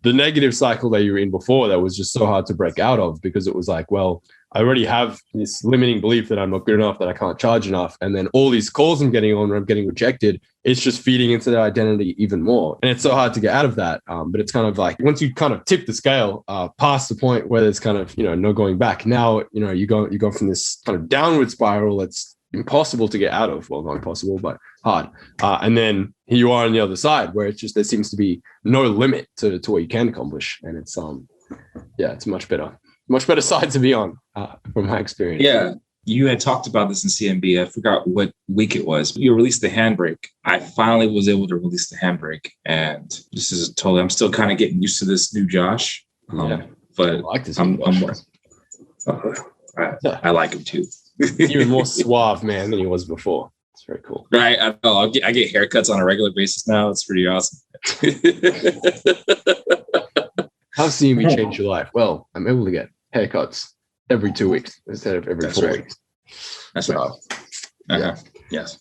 the negative cycle that you were in before that was just so hard to break out of because it was like, well, I already have this limiting belief that I'm not good enough, that I can't charge enough. And then all these calls I'm getting on where I'm getting rejected, it's just feeding into that identity even more. And it's so hard to get out of that. But it's kind of like once you kind of tip the scale past the point where there's kind of, no going back. Now, you go from this kind of downward spiral that's impossible to get out of. Well, not impossible, but hard. And then here you are on the other side where it's just, there seems to be no limit to what you can accomplish. And it's, it's much better side to be on from my experience. Yeah. You had talked about this in CMB. I forgot what week it was. You released the handbrake. I finally was able to release the handbrake. And this is I'm still kind of getting used to this new Josh. But I like this. I like him too. Even more suave, man, than he was before. It's very cool. Right. I know. I get haircuts on a regular basis now. It's pretty awesome. How's CMB changed your life? Well, I'm able to get haircuts every 2 weeks instead of every 4 weeks. That's right. Yeah. Yes.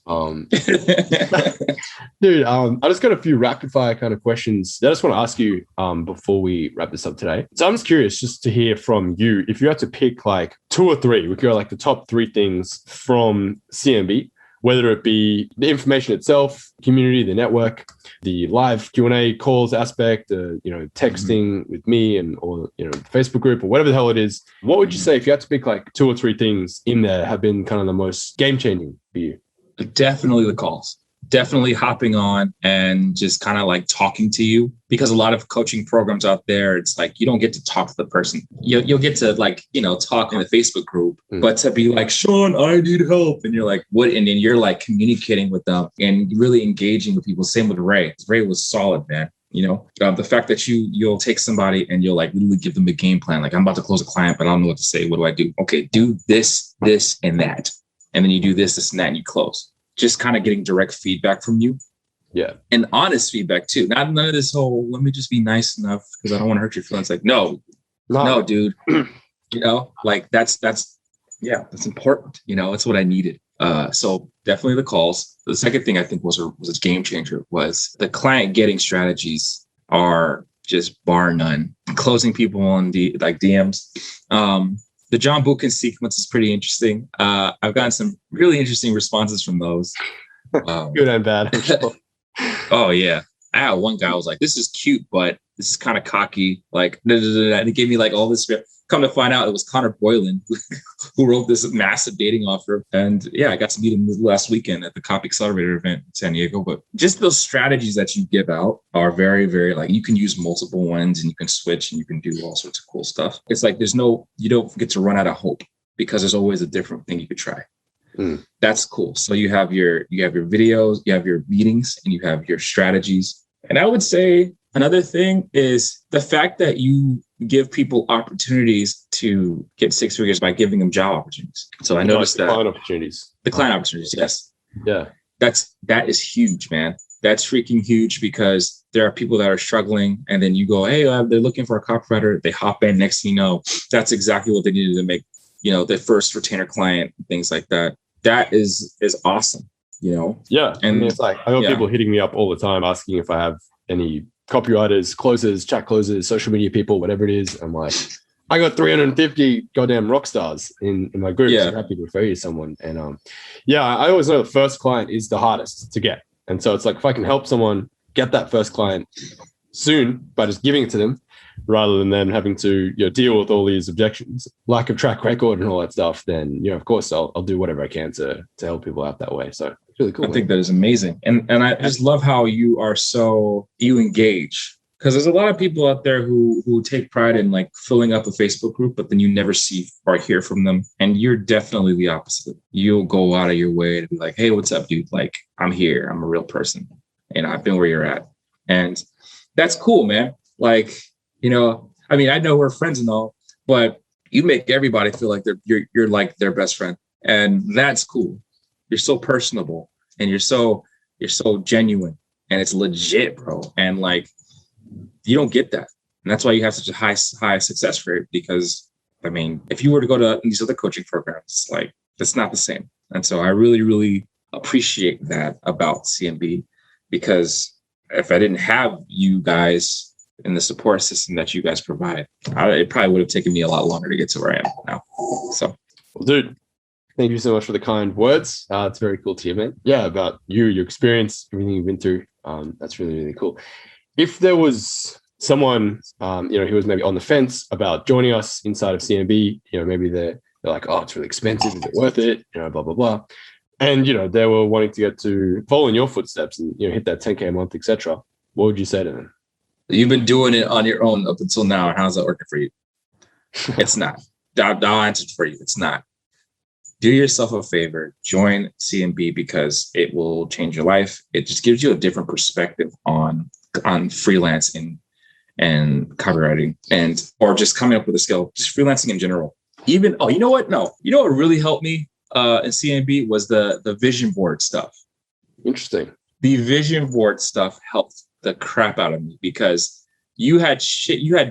Dude, I just got a few rapid fire kind of questions that I just want to ask you before we wrap this up today. So I'm just curious just to hear from you. If you had to pick like 2 or 3, we could go like the top 3 things from CMB, whether it be the information itself, community, the network, the live Q&A calls aspect, texting with me or the Facebook group or whatever the hell it is. What would you say if you had to pick like 2 or 3 things in there have been kind of the most game changing for you? Definitely the calls. definitely hopping on and just kind of like talking to you, because a lot of coaching programs out there, it's like you don't get to talk to the person. You'll get to like, talk in the Facebook group, but to be like, Sean, I need help. And you're like, what? And then you're like communicating with them and really engaging with people. Same with Ray. Ray was solid, man. The fact that you'll take somebody and you'll like literally give them a game plan. Like, I'm about to close a client, but I don't know what to say. What do I do? Okay, do this, and that. And then you do this, and that, and you close. Just kind of getting direct feedback from you. Yeah. And honest feedback too. None of this whole, let me just be nice enough because I don't want to hurt your feelings. Like, no, dude. Like that's important. It's what I needed. So definitely the calls. The second thing I think was a game changer was the client getting strategies are just bar none. Closing people on DMs. The John Buchan sequence is pretty interesting. I've gotten some really interesting responses from those. Good and bad. Oh yeah. I had one guy was like, this is cute, but this is kind of cocky. Like, and he gave me like all this script. Come to find out, it was Connor Boylan who wrote this massive dating offer. And yeah, I got to meet him last weekend at the Copy Accelerator event in San Diego. But just those strategies that you give out are very, very like, you can use multiple ones and you can switch and you can do all sorts of cool stuff. It's like you don't get to run out of hope because there's always a different thing you could try. That's cool. So you have your videos, you have your meetings, and you have your strategies. And I would say another thing is the fact that you give people opportunities to get six figures by giving them job opportunities. So I noticed that client opportunities. The client opportunities, yes. Yeah. That is huge, man. That's freaking huge because there are people that are struggling and then you go, hey, they're looking for a copywriter. They hop in. Next thing you know, that's exactly what they needed to make, their first retainer client, things like that. That is awesome, Yeah. And it's like, I got people hitting me up all the time asking if I have any copywriters, closers, chat closers, social media people, whatever it is. I'm like, I got 350 goddamn rock stars in my group. So I'm happy to refer you to someone. And I always know the first client is the hardest to get. And so it's like, if I can help someone get that first client soon by just giving it to them, rather than them having to deal with all these objections, lack of track record and all that stuff, then of course I'll do whatever I can to help people out that way. So it's really cool. I think that is amazing. And I just love how you engage, because there's a lot of people out there who take pride in like filling up a Facebook group, but then you never see or hear from them. And you're definitely the opposite. You'll go out of your way to be like, hey, what's up, dude? Like, I'm here. I'm a real person. I've been where you're at. And that's cool, man. Like, I know we're friends and all, but you make everybody feel like you're like their best friend. And that's cool. You're so personable and you're so genuine and it's legit, bro. And like, you don't get that. And that's why you have such a high success rate, because if you were to go to these other coaching programs, like that's not the same. And so I really, really appreciate that about CMB, because if I didn't have you guys and the support system that you guys provide, it probably would have taken me a lot longer to get to where I am now. So, well, dude, thank you so much for the kind words. It's very cool to hear, man. Yeah, about you, your experience, everything you've been through. That's really, really cool. If there was someone, who was maybe on the fence about joining us inside of CMB, maybe they're like, oh, it's really expensive. Is it worth it? Blah, blah, blah. And, they were wanting to get to follow in your footsteps and, hit that 10K a month, etc. What would you say to them? You've been doing it on your own up until now. How's that working for you? It's not. I'll answer for you. It's not. Do yourself a favor. Join CMB, because it will change your life. It just gives you a different perspective on freelancing and copywriting, or just coming up with a skill, just freelancing in general. Even, you know what? No. You know what really helped me in CMB was the vision board stuff. Interesting. The vision board stuff helped the crap out of me, because you had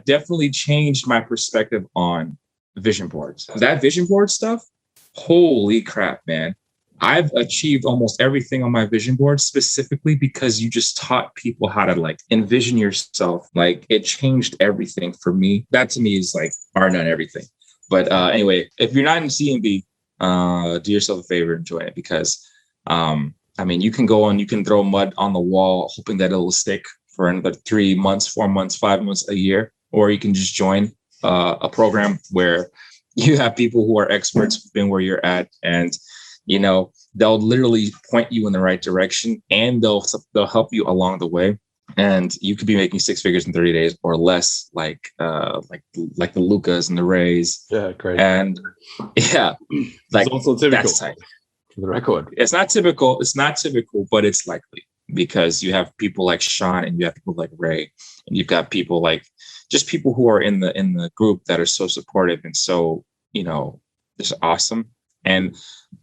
definitely changed my perspective on vision boards. That vision board stuff, holy crap, man. I've achieved almost everything on my vision board specifically because you just taught people how to like envision yourself. Like, it changed everything for me. That to me is like bar none everything. But anyway, if you're not in CMB, do yourself a favor and join it, because you can go on, you can throw mud on the wall, hoping that it'll stick for another 3 months, 4 months, 5 months, a year, or you can just join a program where you have people who are experts who've been where you're at, and they'll literally point you in the right direction, and they'll help you along the way. And you could be making 6 figures in 30 days or less, like the Lucas and the Rays. Yeah, great. And like it's also typical, that's tight. For the record. It's not typical, but it's likely, because you have people like Sean and you have people like Ray, and you've got people like just people who are in the group that are so supportive and so, just awesome. And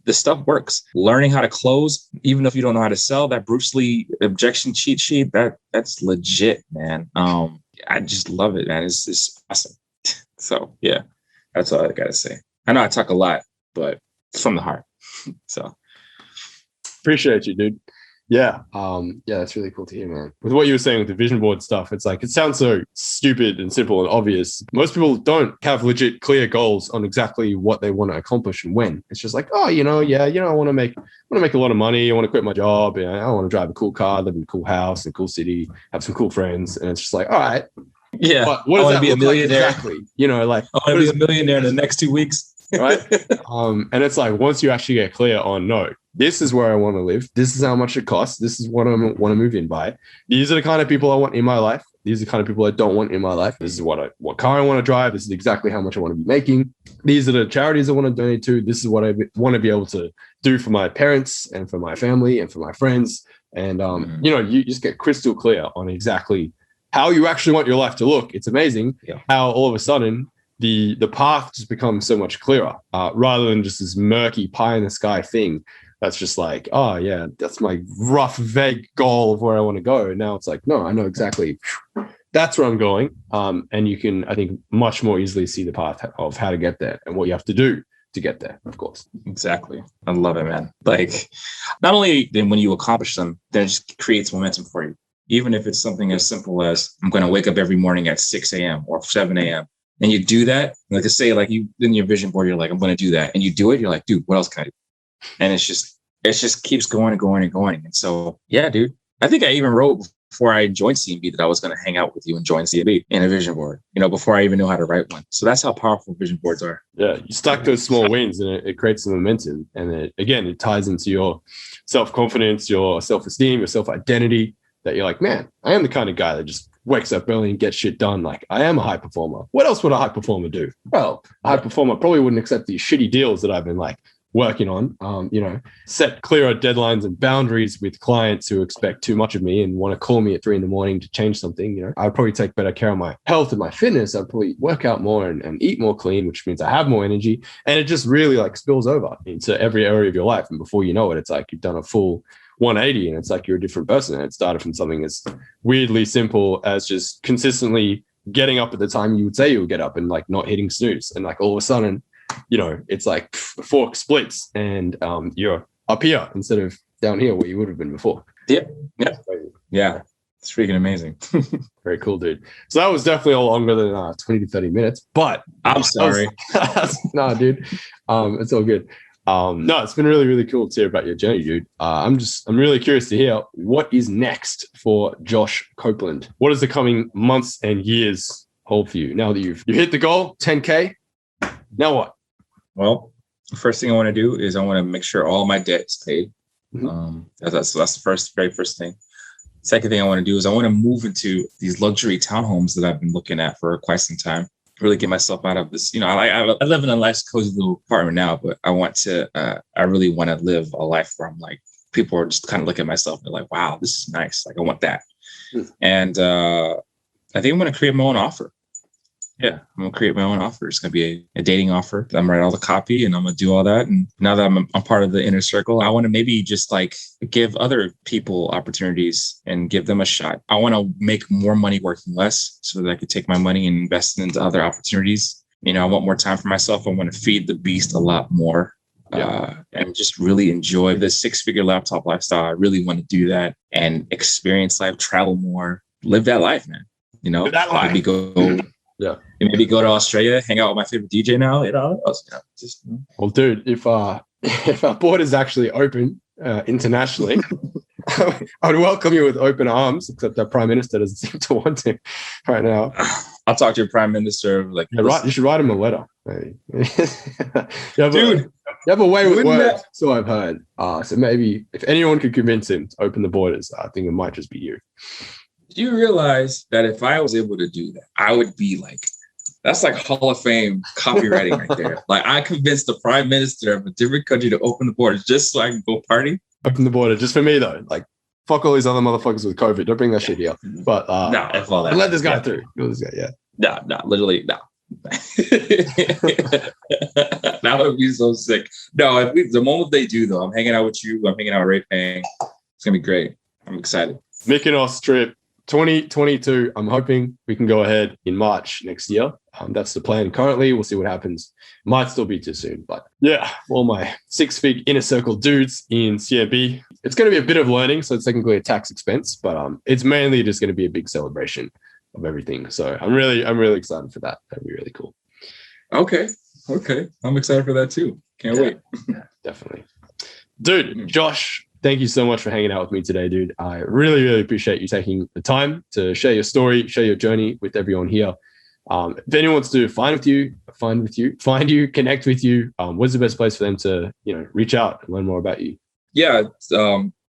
the stuff works. Learning how to close, even if you don't know how to sell, that Bruce Lee objection cheat sheet, that's legit, man. I just love it, man. It's just awesome. So yeah, that's all I gotta say. I know I talk a lot, but it's from the heart. So appreciate you, dude. Yeah. That's really cool to hear, man. With what you were saying with the vision board stuff, it's like, it sounds so stupid and simple and obvious. Most people don't have legit clear goals on exactly what they want to accomplish and when. It's just like, I want to make a lot of money. I want to quit my job. I want to drive a cool car, live in a cool house in a cool city, have some cool friends. And it's just like, all right. Yeah. But what does that look like exactly? I want to be a millionaire in the next 2 weeks. Right. And it's like, once you actually get clear on, no, this is where I want to live. This is how much it costs. This is what I want to move in by. These are the kind of people I want in my life. These are the kind of people I don't want in my life. This is what car I want to drive. This is exactly how much I want to be making. These are the charities I want to donate to. This is what I want to be able to do for my parents and for my family and for my friends. And, you just get crystal clear on exactly how you actually want your life to look. It's amazing how all of a sudden the path just becomes so much clearer, rather than just this murky pie in the sky thing. That's just like, oh yeah, that's my rough, vague goal of where I want to go. And now it's like, no, I know exactly that's where I'm going. And you can, I think, much more easily see the path of how to get there and what you have to do to get there, of course. Exactly. I love it, man. Like, not only then when you accomplish them, then it just creates momentum for you. Even if it's something as simple as, I'm going to wake up every morning at 6 a.m. or 7 a.m. And you do that, like I say, like you in your vision board, you're like, I'm going to do that. And you do it. You're like, dude, what else can I do? And it just keeps going and going and going. And so, yeah, dude, I think I even wrote before I joined CMB that I was going to hang out with you and join CMB in a vision board, before I even knew how to write one. So that's how powerful vision boards are. Yeah. You stack those small wins and it creates some momentum. And it ties into your self-confidence, your self-esteem, your self-identity, that you're like, man, I am the kind of guy that just wakes up early and gets shit done. Like, I am a high performer. What else would a high performer do? Well, a high performer probably wouldn't accept these shitty deals that I've been like working on, set clearer deadlines and boundaries with clients who expect too much of me and want to call me at 3 a.m. to change something. I'd probably take better care of my health and my fitness. I'd probably work out more and eat more clean, which means I have more energy. And it just really like spills over into every area of your life. And before you know it, it's like you've done a full 180 and it's like you're a different person. And it started from something as weirdly simple as just consistently getting up at the time you would say you would get up and like not hitting snooze. And like all of a sudden, it's like the fork splits and you're up here instead of down here where you would have been before. Yeah. It's freaking amazing. Very cool, dude. So that was definitely a longer than 20 to 30 minutes, but I'm sorry. No, dude. It's all good. No, it's been really, really cool to hear about your journey, dude. I'm really curious to hear what is next for Josh Copeland. What does the coming months and years hold for you now that you hit the goal, 10K? Now what? Well, the first thing I want to do is I want to make sure all my debt is paid. Mm-hmm. That's the very first thing. Second thing I want to do is I want to move into these luxury townhomes that I've been looking at for quite some time. Really get myself out of this. I live in a nice, cozy little apartment now, but I really want to live a life where I'm like, people are just kind of looking at myself and they're like, wow, this is nice. Like, I want that. And I think I'm going to create my own offer. Yeah, I'm going to create my own offer. It's going to be a dating offer. I'm writing all the copy and I'm going to do all that. And now that I'm part of the inner circle, I want to maybe just like give other people opportunities and give them a shot. I want to make more money working less so that I could take my money and invest into other opportunities. I want more time for myself. I want to feed the beast a lot more. And just really enjoy the 6-figure laptop lifestyle. I really want to do that and experience life, travel more, live that life, man. Live that life. Maybe go... Yeah, and maybe go to Australia, hang out with my favorite DJ now. Well, dude, if our borders actually open internationally, I'd welcome you with open arms. Except our Prime Minister doesn't seem to want to right now. I'll talk to your Prime Minister. You should write him a letter. Dude, You have a way with Wouldn't words, so I've heard. So maybe if anyone could convince him to open the borders, I think it might just be you. Do you realize that if I was able to do that, I would be like, that's like Hall of Fame copywriting right there. Like I convinced the prime minister of a different country to open the borders just so I can go party. Open the border just for me though. Like fuck all these other motherfuckers with COVID. Don't bring that shit here. But no, F all that. Let this guy through. Let this guy, yeah. No, literally, no. That would be so sick. No, if the moment they do though, I'm hanging out with you. I'm hanging out with Ray Pang. It's gonna be great. I'm excited. Mykonos trip 2022. I'm hoping we can go ahead in March next year. That's the plan currently. We'll see what happens. Might still be too soon, but yeah, all my 6-figure inner circle dudes in CMB. It's going to be a bit of learning, so it's technically a tax expense, but it's mainly just going to be a big celebration of everything. So I'm really excited for that. That'd be really cool. Okay. I'm excited for that too. Can't wait. Yeah, definitely. Dude, Josh, thank you so much for hanging out with me today, dude. I really appreciate you taking the time to share your story, share your journey with everyone here. If anyone wants to find you, connect with you, what's the best place for them to, reach out and learn more about you? Yeah.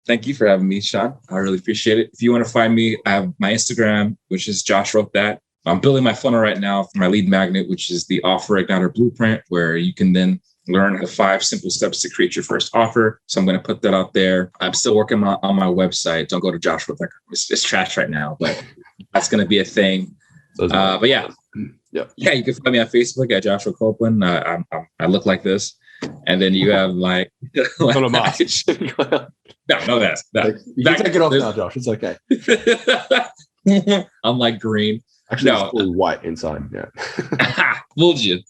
Thank you for having me, Sean. I really appreciate it. If you want to find me, I have my Instagram, which is Josh Wrote That. I'm building my funnel right now for my lead magnet, which is the Offer Igniter Blueprint, where you can then learn the 5 simple steps to create your first offer. So I'm going to put that out there. I'm still working on my website. Don't go to joshwrote.com. It's trash right now, but that's going to be a thing. But yeah. Yeah, you can find me on Facebook at Joshua Copeland. I look like this. And then you have like no mask. No mask. No. You can take it off now, Josh. It's okay. I'm like green. Actually, it's fully white inside. Yeah. Fooled you.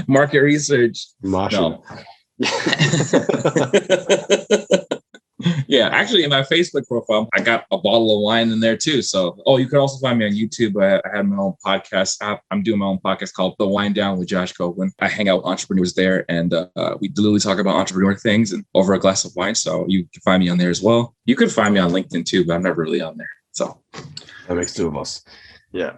Market research. Marshall. No. Yeah, actually, in my Facebook profile, I got a bottle of wine in there too. So, you can also find me on YouTube. I have my own podcast app. I'm doing my own podcast called The Wine Down with Josh Copeland. I hang out with entrepreneurs there, and we literally talk about entrepreneur things and over a glass of wine. So you can find me on there as well. You could find me on LinkedIn too, but I'm never really on there. So that makes 2 of us. Yeah,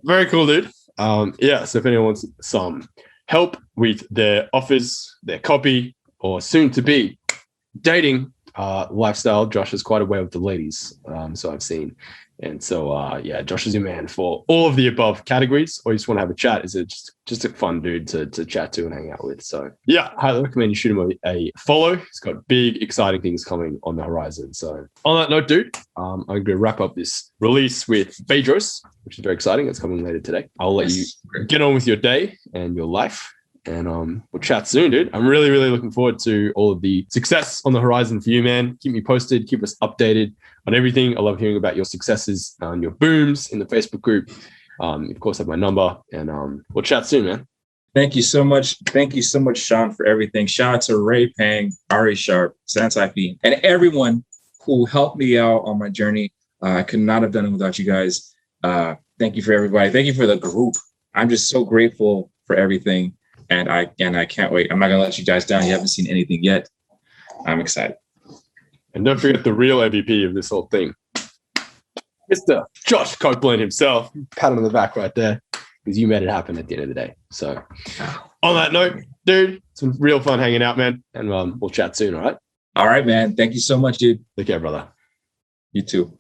very cool, dude. So if anyone wants some help with their offers, their copy, or soon to be dating lifestyle, Josh is quite aware with the ladies, so I've seen. And so Josh is your man for all of the above categories, or you just want to have a chat. Is it just a fun dude to chat to and hang out with? So yeah, I highly recommend you shoot him a follow. He's got big exciting things coming on the horizon. So on that note, dude, I'm going to wrap up this release with Bedros, which is very exciting. It's coming later today. I'll let you get on with your day and your life. And we'll chat soon, dude. I'm really looking forward to all of the success on the horizon for you, man. Keep me posted. Keep us updated on everything. I love hearing about your successes and your booms in the Facebook group. Of course, have my number, and we'll chat soon, man. Thank you so much. Thank you so much, Sean, for everything. Shout out to Ray Pang, Ari Sharp, Sansai, and everyone who helped me out on my journey. I could not have done it without you guys. Thank you for everybody. Thank you for the group. I'm just so grateful for everything. And I can't wait. I'm not going to let you guys down. You haven't seen anything yet. I'm excited. And don't forget the real MVP of this whole thing, Mr. Josh Copeland himself. Pat on the back right there, because you made it happen at the end of the day. So on that note, dude, it's been real fun hanging out, man. And we'll chat soon, all right? All right, man. Thank you so much, dude. Take care, brother. You too.